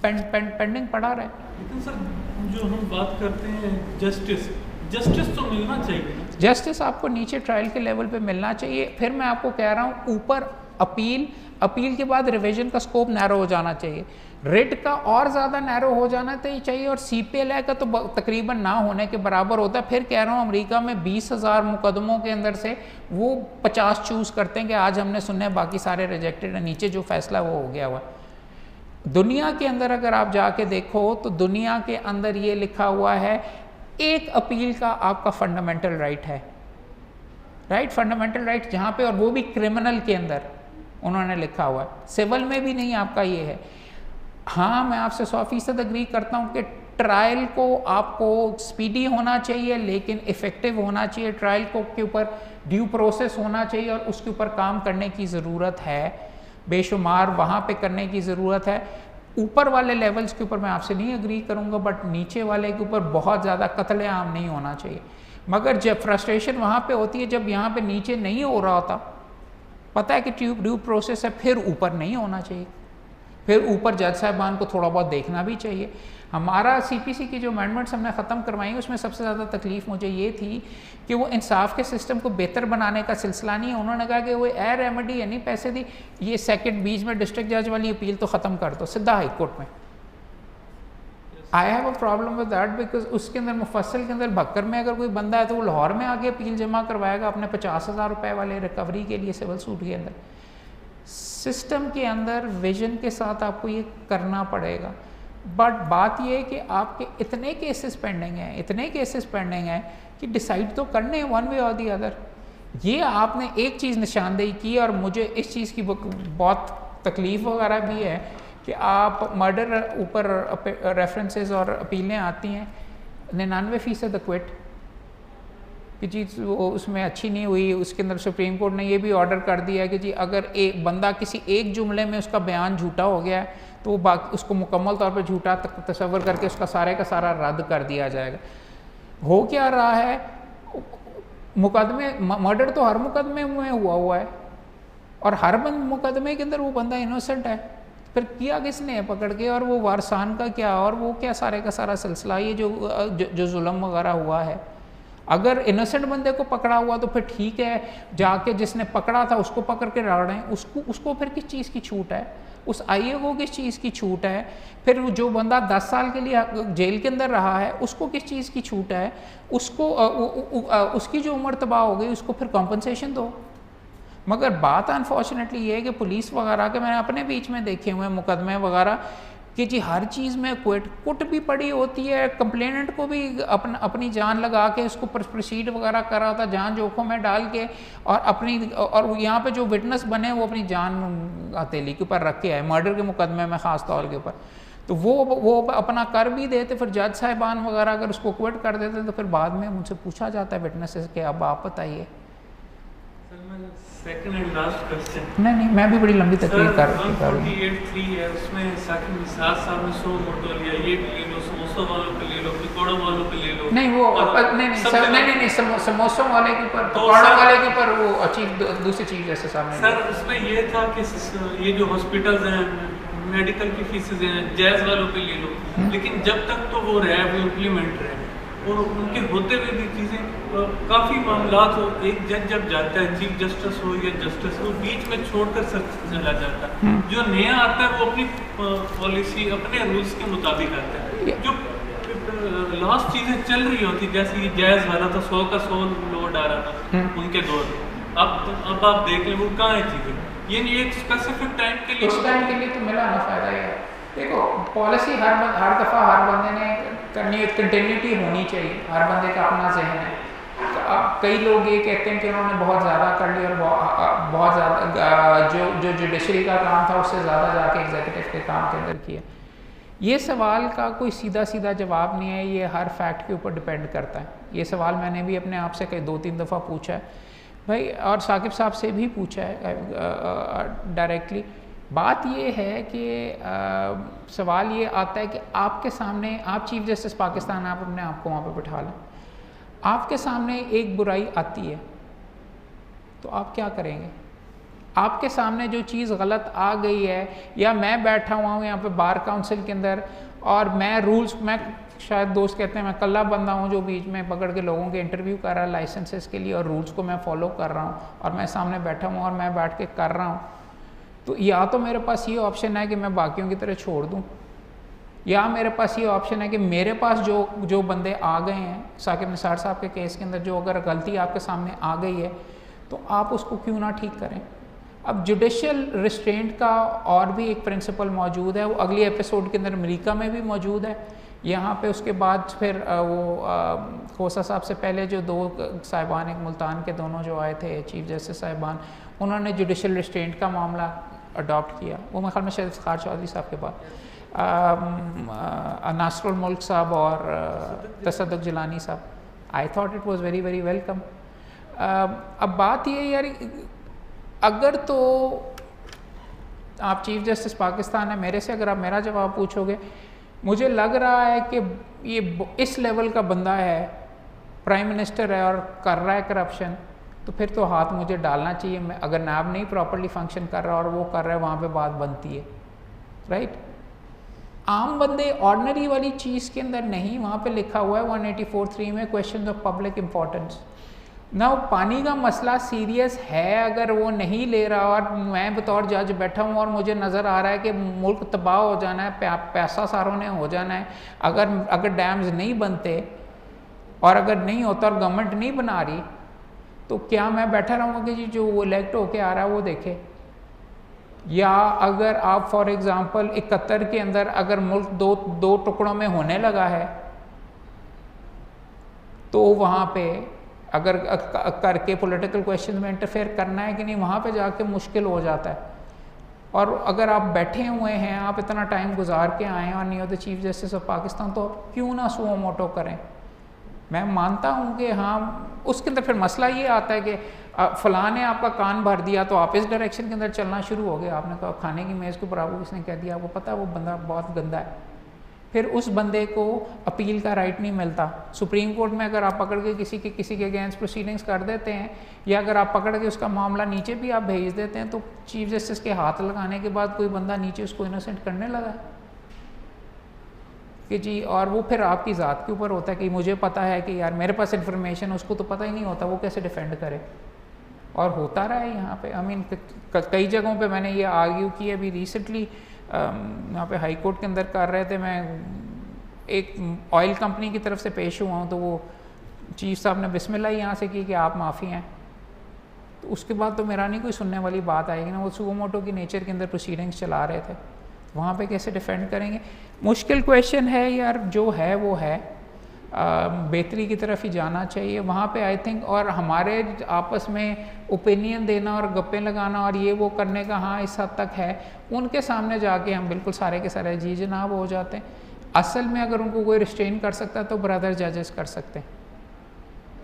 पेंडिंग पड़ा रहा है। लेकिन सर जो हम बात करते हैं जस्टिस तो मिलना चाहिए। जस्टिस आपको नीचे ट्रायल के लेवल पे मिलना चाहिए। फिर मैं आपको कह रहा हूँ ऊपर अपील के बाद रिवीजन का स्कोप नैरो हो जाना चाहिए, रिट का और ज़्यादा नैरो हो जाना चाहिए, और CPLI का तो तकरीबन ना होने के बराबर होता है। फिर कह रहा हूँ अमेरिका में 20,000 मुकदमों के अंदर से वो 50 चूज़ करते हैं कि आज हमने सुने, बाकी सारे रिजेक्टेड है, नीचे जो फैसला वो हो गया हुआ। दुनिया के अंदर अगर आप जाके देखो तो दुनिया के अंदर ये लिखा हुआ है एक अपील का आपका फंडामेंटल राइट है। राइट, फंडामेंटल राइट जहाँ पे, और वो भी क्रिमिनल के अंदर उन्होंने लिखा हुआ है, सिविल में भी नहीं आपका ये है। हाँ, मैं आपसे 100% अग्री करता हूँ कि ट्रायल को आपको स्पीडी होना चाहिए लेकिन इफ़ेक्टिव होना चाहिए, ट्रायल को के ऊपर ड्यू प्रोसेस होना चाहिए और उसके ऊपर काम करने की ज़रूरत है, बेशुमार वहाँ पे करने की ज़रूरत है। ऊपर वाले लेवल्स के ऊपर मैं आपसे नहीं अग्री करूँगा, बट नीचे वाले के ऊपर बहुत ज़्यादा कत्लेआम नहीं होना चाहिए। मगर जब फ्रस्ट्रेशन वहाँ पे होती है जब यहाँ पे नीचे नहीं हो रहा होता, पता है कि ड्यू प्रोसेस है, फिर ऊपर नहीं होना चाहिए, फिर ऊपर जज साहबान को थोड़ा बहुत देखना भी चाहिए। हमारा सीपीसी की जो अमेंडमेंट्स हमने ख़त्म करवाई उसमें सबसे ज़्यादा तकलीफ़ मुझे ये थी कि वो इंसाफ के सिस्टम को बेहतर बनाने का सिलसिला नहीं है। उन्होंने कहा कि वो ए रेमेडी यानी पैसे दी, ये सेकंड बीच में डिस्ट्रिक्ट जज वाली अपील तो ख़त्म कर दो, सीधा हाई कोर्ट में। I have a problem with that because उसके अंदर मुफस्सल के अंदर भक्कर में अगर कोई बंदा है तो वो लाहौर में आके अपील जमा करवाएगा अपने 50,000 रुपये वाले रिकवरी के लिए सिविल सूट के अंदर। सिस्टम के अंदर विजन के साथ आपको ये करना पड़ेगा। बट बात ये है कि आपके इतने केसेस पेंडिंग हैं, इतने केसेस पेंडिंग हैं कि डिसाइड तो करने हैं वन वे और दी अदर। ये आपने एक चीज़ निशानदेही की और मुझे इस चीज़ की बहुत तकलीफ़ वगैरह भी है कि आप मर्डर ऊपर रेफरेंसेस और अपीलें आती हैं 99% क्विट कि जी वो उसमें अच्छी नहीं हुई। उसके अंदर सुप्रीम कोर्ट ने ये भी ऑर्डर कर दिया है कि जी अगर एक बंदा किसी एक जुमले में उसका बयान झूठा हो गया है तो वो बाकी उसको मुकम्मल तौर पे झूठा तस्वर करके उसका सारे का सारा रद्द कर दिया जाएगा। हो क्या रहा है, मुकदमे मर्डर तो हर मुकदमे में हुआ है और हर मुकदमे के अंदर वो बंदा इनोसेंट है, फिर किया किसने पकड़ के, और वो वारसान का क्या और वो क्या सारे का सारा सिलसिला ये जो जुल्म वगैरह हुआ है। अगर इनोसेंट बंदे को पकड़ा हुआ तो फिर ठीक है, जाके जिसने पकड़ा था उसको पकड़ के रगड़ें, उसको फिर किस चीज़ की छूट है, उस आईए को किस चीज़ की छूट है, फिर जो बंदा 10 साल के लिए जेल के अंदर रहा है उसको किस चीज़ की छूट है, उसको उसकी जो उम्र तबाह हो गई उसको फिर कॉम्पनसेशन दो। मगर बात अनफॉर्चुनेटली ये है कि पुलिस वगैरह के मैंने अपने बीच में देखे हुए मुकदमे वगैरह कि जी हर चीज़ में कुट भी पड़ी होती है, कंप्लेनेंट को भी अपनी जान लगा के उसको प्रोसीड वगैरह करा था, जान जोखों में डाल के, और यहाँ पे जो विटनेस बने वो अपनी जान हथेली के ऊपर रख के आए मर्डर के मुकदमे में ख़ास तौर के ऊपर। तो वो अपना कर भी देते, फिर जज साहिबान वगैरह अगर उसको क्विट कर देते तो फिर बाद में मुझसे पूछा जाता है विटनेसेस के अब आप बताइए। Second and last question. नहीं मैं भी बड़ी लंबी तकरीर कर रही हूँ। 148.3 है उसमें साकिब निसार साहब ने 100 मोटो लिया, ये ले लो, समोसा वालों पे ले लो, पकौड़ों वालों पे ले लो। नहीं वो नहीं समोसों वाले के ऊपर, पकौड़ों वाले के ऊपर वो अचीव दूसरी चीज़ जैसे सामने। सर उसमें ये था कि ये जो हॉस्पिटल्स हैं मेडिकल की फीसेज हैं जैज़ वालों पे ले लो, लेकिन जब तक तो वो रहे वो इम्प्लीमेंट रहे और उनके होते हुए भी चीज़ें काफ़ी मामलात हो, एक जज जब जाता है चीफ जस्टिस हो या जस्टिस हो बीच में छोड़कर चला जाता है, जो नया आता है वो अपनी पॉलिसी अपने रूल्स के मुताबिक आता है, जो लास्ट चीज़ें चल रही होती जैसे ये जायज़ वाला था 100 का 100 लोड आ रहा था उनके दौर में, अब आप देख लें वो कहाँ है चीज़ें, ये नहीं एक स्पेसिफिक टाइम के लिए, उस टाइम के लिए तो मिला ना फ़ायदा है। देखो पॉलिसी हर दफ़ा हर बंदे ने करनी है, कंटिन्यूटी होनी चाहिए, हर बंदे का अपना जहन है। अब कई लोग ये कहते हैं कि उन्होंने बहुत ज़्यादा कर लिया और बहुत ज़्यादा जो जुडिशरी का काम था उससे ज़्यादा जाके एग्जीक्यूटिव के काम के अंदर किया। ये सवाल का कोई सीधा जवाब नहीं है, ये हर फैक्ट के ऊपर डिपेंड करता है। ये सवाल मैंने भी अपने आप से कई 2-3 दफ़ा पूछा है भाई, और साकिब साहब से भी पूछा है डायरेक्टली। बात ये है कि सवाल ये आता है कि आपके सामने आप चीफ जस्टिस पाकिस्तान आप अपने आप को वहाँ पे बिठा लें, आपके सामने एक बुराई आती है तो आप क्या करेंगे? आपके सामने जो चीज़ गलत आ गई है, या मैं बैठा हुआ हूँ यहाँ पे बार काउंसिल के अंदर और मैं रूल्स, मैं शायद दोस्त कहते हैं मैं कल्ला बंदा हूँ जो बीच में पकड़ के लोगों के इंटरव्यू कर रहा है लाइसेंसेस के लिए और रूल्स को मैं फॉलो कर रहा हूँ और मैं सामने बैठा हूँ और मैं बैठ के कर रहा हूँ, तो या तो मेरे पास ये ऑप्शन है कि मैं बाकियों की तरह छोड़ दूँ, या मेरे पास ये ऑप्शन है कि मेरे पास जो बंदे आ गए हैं साकिब निसार साहब के केस के अंदर, जो अगर गलती आपके सामने आ गई है तो आप उसको क्यों ना ठीक करें। अब जुडिशियल रिस्ट्रेंट का और भी एक प्रिंसिपल मौजूद है, वो अगली एपिसोड के अंदर अमेरिका में भी मौजूद है यहाँ पे उसके बाद फिर खोसा साहब से पहले जो 2 साहिबान, एक मुल्तान के दोनों जो आए थे चीफ जस्टिस साहिबान, उन्होंने जुडिशल रिस्ट्रेंट का मामला अडॉप्ट किया। वो मेरे ख्याल में शायद इफ्तिखार चौधरी साहब के बाद, नासरुल मुल्क साहब और तसद्दुक जिलानी साहब। I thought it was very very welcome. अब बात ये यार, अगर तो आप चीफ जस्टिस पाकिस्तान है, मेरे से अगर आप मेरा जवाब पूछोगे, मुझे लग रहा है कि ये इस लेवल का बंदा है, प्राइम मिनिस्टर है और कर रहा है करप्शन, तो फिर तो हाथ मुझे डालना चाहिए। मैं अगर नाब नहीं प्रॉपर्ली फंक्शन कर रहा और वो कर रहा है, वहाँ पे बात बनती है, राइट। आम बंदे ऑर्डिनरी वाली चीज़ के अंदर नहीं, वहाँ पे लिखा हुआ है 184(3) में क्वेश्चन ऑफ पब्लिक इंपॉर्टेंस ना। पानी का मसला सीरियस है, अगर वो नहीं ले रहा और मैं बतौर जज बैठा हूँ और मुझे नज़र आ रहा है कि मुल्क तबाह हो जाना है, पैसा सारों ने हो जाना है, अगर डैम्स नहीं बनते और अगर नहीं होता और गवर्नमेंट नहीं बना रही, तो क्या मैं बैठा रहूँगा कि जी जो वो इलेक्ट होके आ रहा है वो देखे? या अगर आप फॉर एग्ज़ाम्पल 71 के अंदर अगर मुल्क दो टुकड़ों में होने लगा है, तो वहाँ पे अगर करके पॉलिटिकल क्वेश्चन में इंटरफेयर करना है कि नहीं, वहाँ पे जाके मुश्किल हो जाता है। और अगर आप बैठे हुए हैं, आप इतना टाइम गुजार के आए हैं और नहीं हो the chief justice of Pakistan, तो आप क्यों ना सुओ मोटो करें। मैं मानता हूँ कि हाँ, उसके अंदर फिर मसला ये आता है कि फ़लाँ ने आपका कान भर दिया तो आप इस डायरेक्शन के अंदर चलना शुरू हो गए। आपने कहा खाने की मेज़ के ऊपर आपको किसने कह दिया, आपको पता है वो बंदा बहुत गंदा है, फिर उस बंदे को अपील का राइट नहीं मिलता। सुप्रीम कोर्ट में अगर आप पकड़ के किसी के अगेंस्ट प्रोसीडिंग्स कर देते हैं, या अगर आप पकड़ के उसका मामला नीचे भी आप भेज देते हैं, तो चीफ जस्टिस के हाथ लगाने के बाद कोई बंदा नीचे उसको इनोसेंट करने लगा कि जी, और वो फिर आपकी ज़ात के ऊपर होता है कि मुझे पता है कि यार मेरे पास इन्फॉर्मेशन, उसको तो पता ही नहीं होता, वो कैसे डिफेंड करे। और होता रहा है यहाँ पे। आई मीन कई जगहों पे मैंने ये आर्ग्यू की, अभी रिसेंटली यहाँ पे हाई कोर्ट के अंदर कर रहे थे, मैं एक ऑयल कंपनी की तरफ से पेश हुआ हूँ, तो वो चीफ साहब ने बिस्मिल्लाह यहाँ से की कि आप माफ़ी हैं, तो उसके बाद तो मेरा नहीं कोई सुनने वाली बात आएगी ना। वो सुओ मोटो की नेचर के अंदर प्रोसीडिंग्स चला रहे थे, वहाँ पे कैसे डिफेंड करेंगे? मुश्किल क्वेश्चन है यार, जो है वो है, बेहतरी की तरफ ही जाना चाहिए वहाँ पे आई थिंक। और हमारे आपस में ओपिनियन देना और गप्पे लगाना और ये वो करने का हाँ इस हद तक है, उनके सामने जाके हम बिल्कुल सारे के सारे जी जनाब हो जाते हैं। असल में अगर उनको कोई रिस्ट्रेन कर सकता है तो ब्रदर जजेस कर सकते हैं,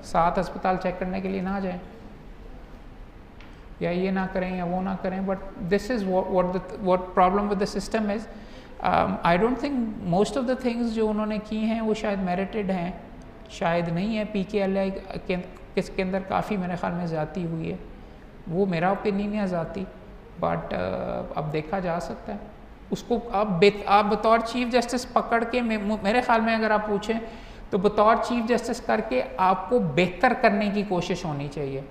साथ अस्पताल चेक करने के लिए ना जाएं, या ये ना करें या वो ना करें। But this is what problem with the system is, I don't think most of the things जो उन्होंने की हैं वो शायद मेरिटेड हैं, शायद नहीं है। PKLI के अंदर काफ़ी मेरे ख्याल में ज़्यादती हुई है, वो मेरा ओपिनियन है ज़ाती, बट अब देखा जा सकता है उसको। आप बतौर चीफ जस्टिस पकड़ के मेरे ख्याल में अगर आप पूछें तो बतौर चीफ जस्टिस करके आपको बेहतर करने की कोशिश होनी चाहिए,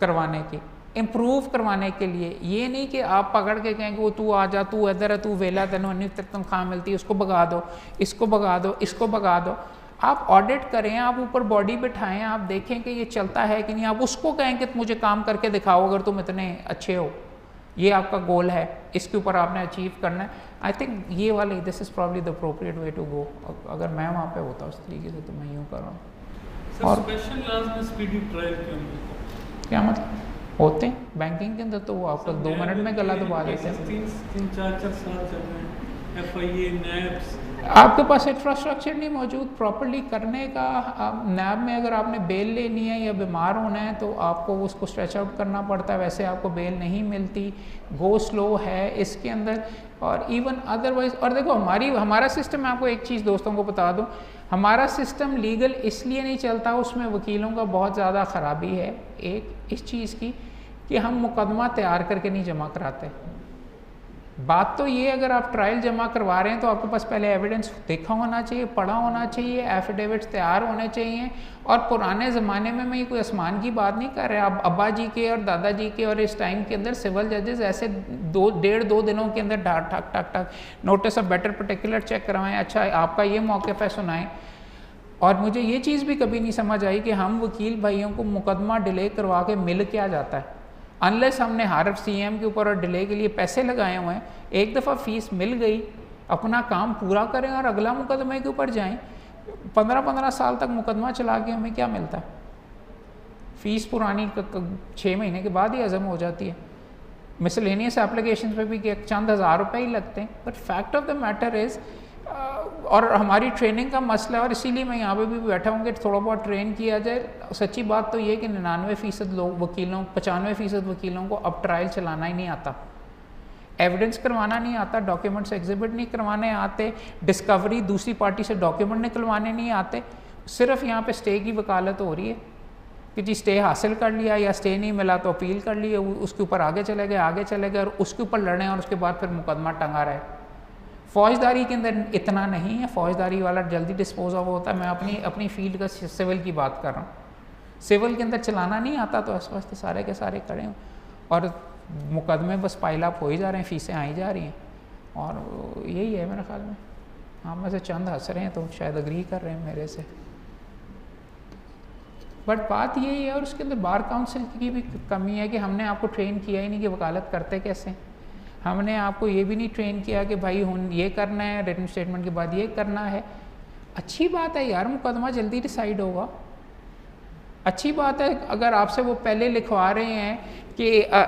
करवाने की, इम्प्रूव करवाने के लिए। ये नहीं कि आप पकड़ के कहें कि वो तू आ जा, तू इधर है, तू वेला, तेनों अन्य तनख्वाह मिलती है, उसको भगा दो, इसको भगा दो, इसको भगा दो। आप ऑडिट करें, आप ऊपर बॉडी बिठाएं, आप देखें कि ये चलता है कि नहीं। आप उसको कहें कि मुझे काम करके दिखाओ अगर तुम इतने अच्छे हो, ये आपका गोल है, इसके ऊपर आपने अचीव करना है। आई थिंक ये वाले this is probably the appropriate way to go. अगर मैं वहाँ पे होता उस तरीके से तो मैं यूँ कर रहा हूँ। और स्पेशल लॉज में स्पीडी ट्रायल क्यों नहीं? क्या मतलब होते हैं बैंकिंग के अंदर, तो वो आपका 2 मिनट में गला दबा देते हैं। 3-4 साल चल रहे हैं, FIA, NABs, आपके पास इंफ्रास्ट्रक्चर नहीं मौजूद प्रॉपर्ली करने का। नैब में अगर आपने बेल लेनी है या बीमार होना है तो आपको उसको स्ट्रेच आउट करना पड़ता है, वैसे आपको बेल नहीं मिलती। गो स्लो है इसके अंदर, और इवन अदरवाइज। और देखो हमारा सिस्टम, मैं आपको एक चीज़ दोस्तों को बता दूं, हमारा सिस्टम लीगल इसलिए नहीं चलता, उसमें वकीलों का बहुत ज़्यादा ख़राबी है एक इस चीज़ की कि हम मुकदमा तैयार करके नहीं जमा कराते। बात तो ये, अगर आप ट्रायल जमा करवा रहे हैं तो आपके पास पहले एविडेंस देखा होना चाहिए, पढ़ा होना चाहिए, एफिडेविट्स तैयार होने चाहिए। और पुराने ज़माने में मैं कोई आसमान की बात नहीं कर रहा, आप अब्बा जी के और दादाजी के और इस टाइम के अंदर सिविल जजेस ऐसे 2 दिनों के अंदर ठक ठक ठक notice of better particular check करवाएं, अच्छा आपका ये मौक़िफ़ है सुनाएं। और मुझे ये चीज़ भी कभी नहीं समझ आई कि हम वकील भाइयों को मुकदमा डिले करवा के मिल क्या जाता है, अनलेस हमने हर CM के ऊपर और डिले के लिए पैसे लगाए हुए हैं। एक दफ़ा फ़ीस मिल गई, अपना काम पूरा करें और अगला मुकदमे के ऊपर जाएं। 15-15 साल तक मुकदमा चला के हमें क्या मिलता है? फ़ीस पुरानी 6 महीने के बाद ही हज़म हो जाती है। मिसलेनियस एप्लीकेशन पे भी चंद हज़ार रुपये ही लगते हैं। But fact of the matter is, और हमारी ट्रेनिंग का मसला है, और इसीलिए मैं यहाँ पे भी बैठा हूँ कि थोड़ा बहुत ट्रेन किया जाए। सच्ची बात तो ये कि 99% लोग वकीलों 95% वकीलों को अब ट्रायल चलाना ही नहीं आता, एविडेंस करवाना नहीं आता, डॉक्यूमेंट्स एग्जिबिट नहीं करवाने आते, डिस्कवरी दूसरी पार्टी से डॉक्यूमेंट निकलवाने नहीं आते। सिर्फ यहाँ पे स्टे की वकालत हो रही है कि जी स्टे हासिल कर लिया या स्टे नहीं मिला तो अपील कर लिए, उसके ऊपर आगे चले गए और उसके ऊपर लड़ें और उसके बाद फिर मुकदमा टंगा रहे। फ़ौजदारी के अंदर इतना नहीं है, फ़ौजदारी वाला जल्दी डिस्पोज ऑफ होता है। मैं अपनी फील्ड का सिविल की बात कर रहा हूँ। सिविल के अंदर चलाना नहीं आता तो इस वास्ते सारे के सारे खड़े हों और मुकदमे बस पाइल अप हो ही जा रहे हैं, फीसें आई जा रही हैं, और यही है मेरे ख्याल में। हाँ, में से चंद हंस रहे हैं तो शायद अग्री कर रहे हैं मेरे से, बट बात यही है। और उसके अंदर बार काउंसिल की भी कमी है कि हमने आपको ट्रेन किया ही नहीं कि वकालत करते कैसे। हमने आपको ये भी नहीं ट्रेन किया कि भाई ये करना है, रिटन स्टेटमेंट के बाद ये करना है। अच्छी बात है यार, मुकदमा जल्दी डिसाइड होगा, अच्छी बात है। अगर आपसे वो पहले लिखवा रहे हैं कि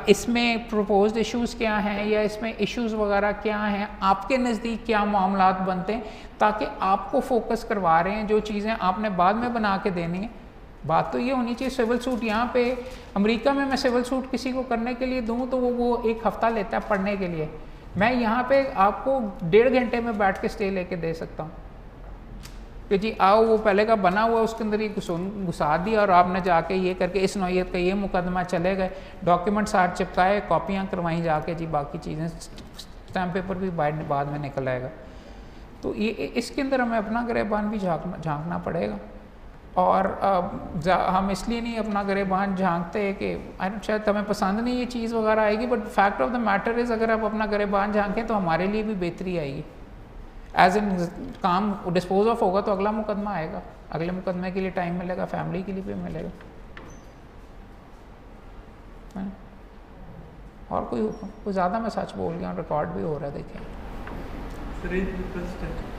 इसमें प्रपोज्ड इश्यूज़ क्या हैं या इसमें इश्यूज़ वगैरह क्या हैं, आपके नज़दीक क्या मामलात बनते हैं, ताकि आपको फोकस करवा रहे हैं, जो चीज़ें आपने बाद में बना के देनी है। बात तो ये होनी चाहिए। सिविल सूट यहाँ पे अमेरिका में मैं सिविल सूट किसी को करने के लिए दूँ तो वो 1 हफ़्ता लेता है पढ़ने के लिए। मैं यहाँ पे आपको 1.5 घंटे में बैठ के स्टे लेके दे सकता हूँ कि जी आओ, वो पहले का बना हुआ उसके अंदर ये घुसा दिया और आपने जाके ये करके इस नौयत का ये मुकदमा चले गए, डॉक्यूमेंट साथ चिपकाए, कॉपियाँ करवाई जाके, जी बाकी चीज़ें स्टैम्प पेपर भी बाद में निकल आएगा। तो ये इसके अंदर हमें अपना गिरेबान भी झांकना पड़ेगा। और हम इसलिए नहीं अपना गिरेबान झांकते कि शायद हमें पसंद नहीं ये चीज़ वगैरह आएगी, but fact of the matter is अगर आप अपना गिरेबान झांकें तो हमारे लिए भी बेहतरी आएगी। एज इन काम डिस्पोज ऑफ होगा तो अगला मुकदमा आएगा, अगले मुकदमे के लिए टाइम मिलेगा, फैमिली के लिए भी मिलेगा। और कोई ज़्यादा मैं सच बोल गया, रिकॉर्ड भी हो रहा है, देखें।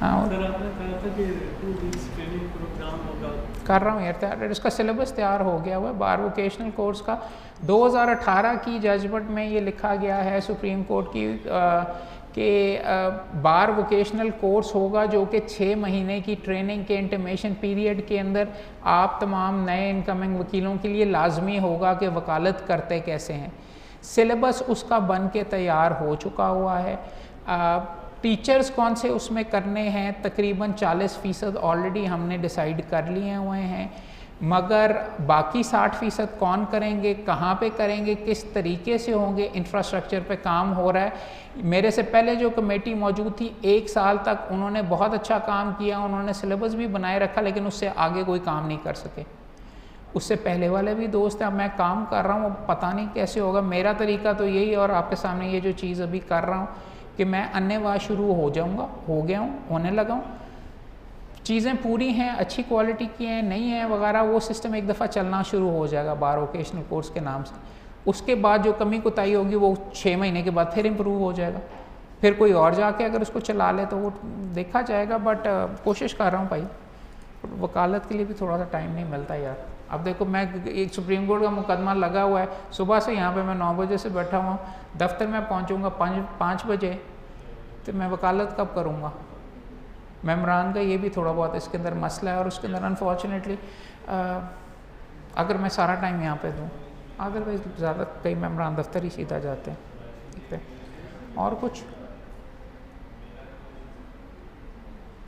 हाँ, सर आपने कहा था कि 2 वीक्स ट्रेनिंग प्रोग्राम होगा। कर रहा हूँ यार, इसका सिलेबस तैयार हो गया हुआ है बार वोकेशनल कोर्स का। 2018 की जजमेंट में ये लिखा गया है सुप्रीम कोर्ट की कि बार वोकेशनल कोर्स होगा जो कि 6 महीने की ट्रेनिंग के इंटीमेशन पीरियड के अंदर आप तमाम नए इनकमिंग वकीलों के लिए लाजमी होगा कि वकालत करते कैसे हैं। सिलेबस उसका बन के तैयार हो चुका हुआ है। टीचर्स कौन से उसमें करने हैं, तकरीबन 40% ऑलरेडी हमने डिसाइड कर लिए हुए हैं, मगर बाकी 60% कौन करेंगे, कहाँ पे करेंगे, किस तरीके से होंगे, इंफ्रास्ट्रक्चर पे काम हो रहा है। मेरे से पहले जो कमेटी मौजूद थी 1 साल तक उन्होंने बहुत अच्छा काम किया, उन्होंने सिलेबस भी बनाए रखा, लेकिन उससे आगे कोई काम नहीं कर सके। उससे पहले वाले भी दोस्त हैं, अब मैं काम कर रहा हूँ, पता नहीं कैसे होगा। मेरा तरीका तो यही है, और आपके सामने ये जो चीज़ अभी कर रहा हूँ कि मैं अन्यवाद शुरू हो जाऊँगा, हो गया हूँ, होने लगा हूँ। चीज़ें पूरी हैं, अच्छी क्वालिटी की हैं, नहीं है वगैरह, वो सिस्टम एक दफ़ा चलना शुरू हो जाएगा बार वोकेशनल कोर्स के नाम से। उसके बाद जो कमी कोताही होगी वो 6 महीने के बाद फिर इम्प्रूव हो जाएगा, फिर कोई और जाके अगर उसको चला ले तो वो देखा जाएगा। बट कोशिश कर रहा हूँ भाई, वकालत के लिए भी थोड़ा सा टाइम नहीं मिलता यार। अब देखो, मैं एक सुप्रीम कोर्ट का मुकदमा लगा हुआ है, सुबह से यहाँ पे मैं 9 बजे से बैठा हुआ, दफ्तर में पहुँचूँगा 5 बजे, तो मैं वकालत कब करूँगा। मेम्बरान का ये भी थोड़ा बहुत इसके अंदर मसला है, और उसके अंदर अनफॉर्चुनेटली अगर मैं सारा टाइम यहाँ पे दूँ, अदरवाइज ज़्यादा कई मेम्बरान दफ्तर ही सीधा जाते हैं। ठीक है, और कुछ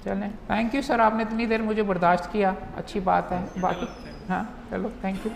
चलें। थैंक यू सर, आपने इतनी देर मुझे बर्दाश्त किया, अच्छी बात है। बाकी हाँ चलो, थैंक यू।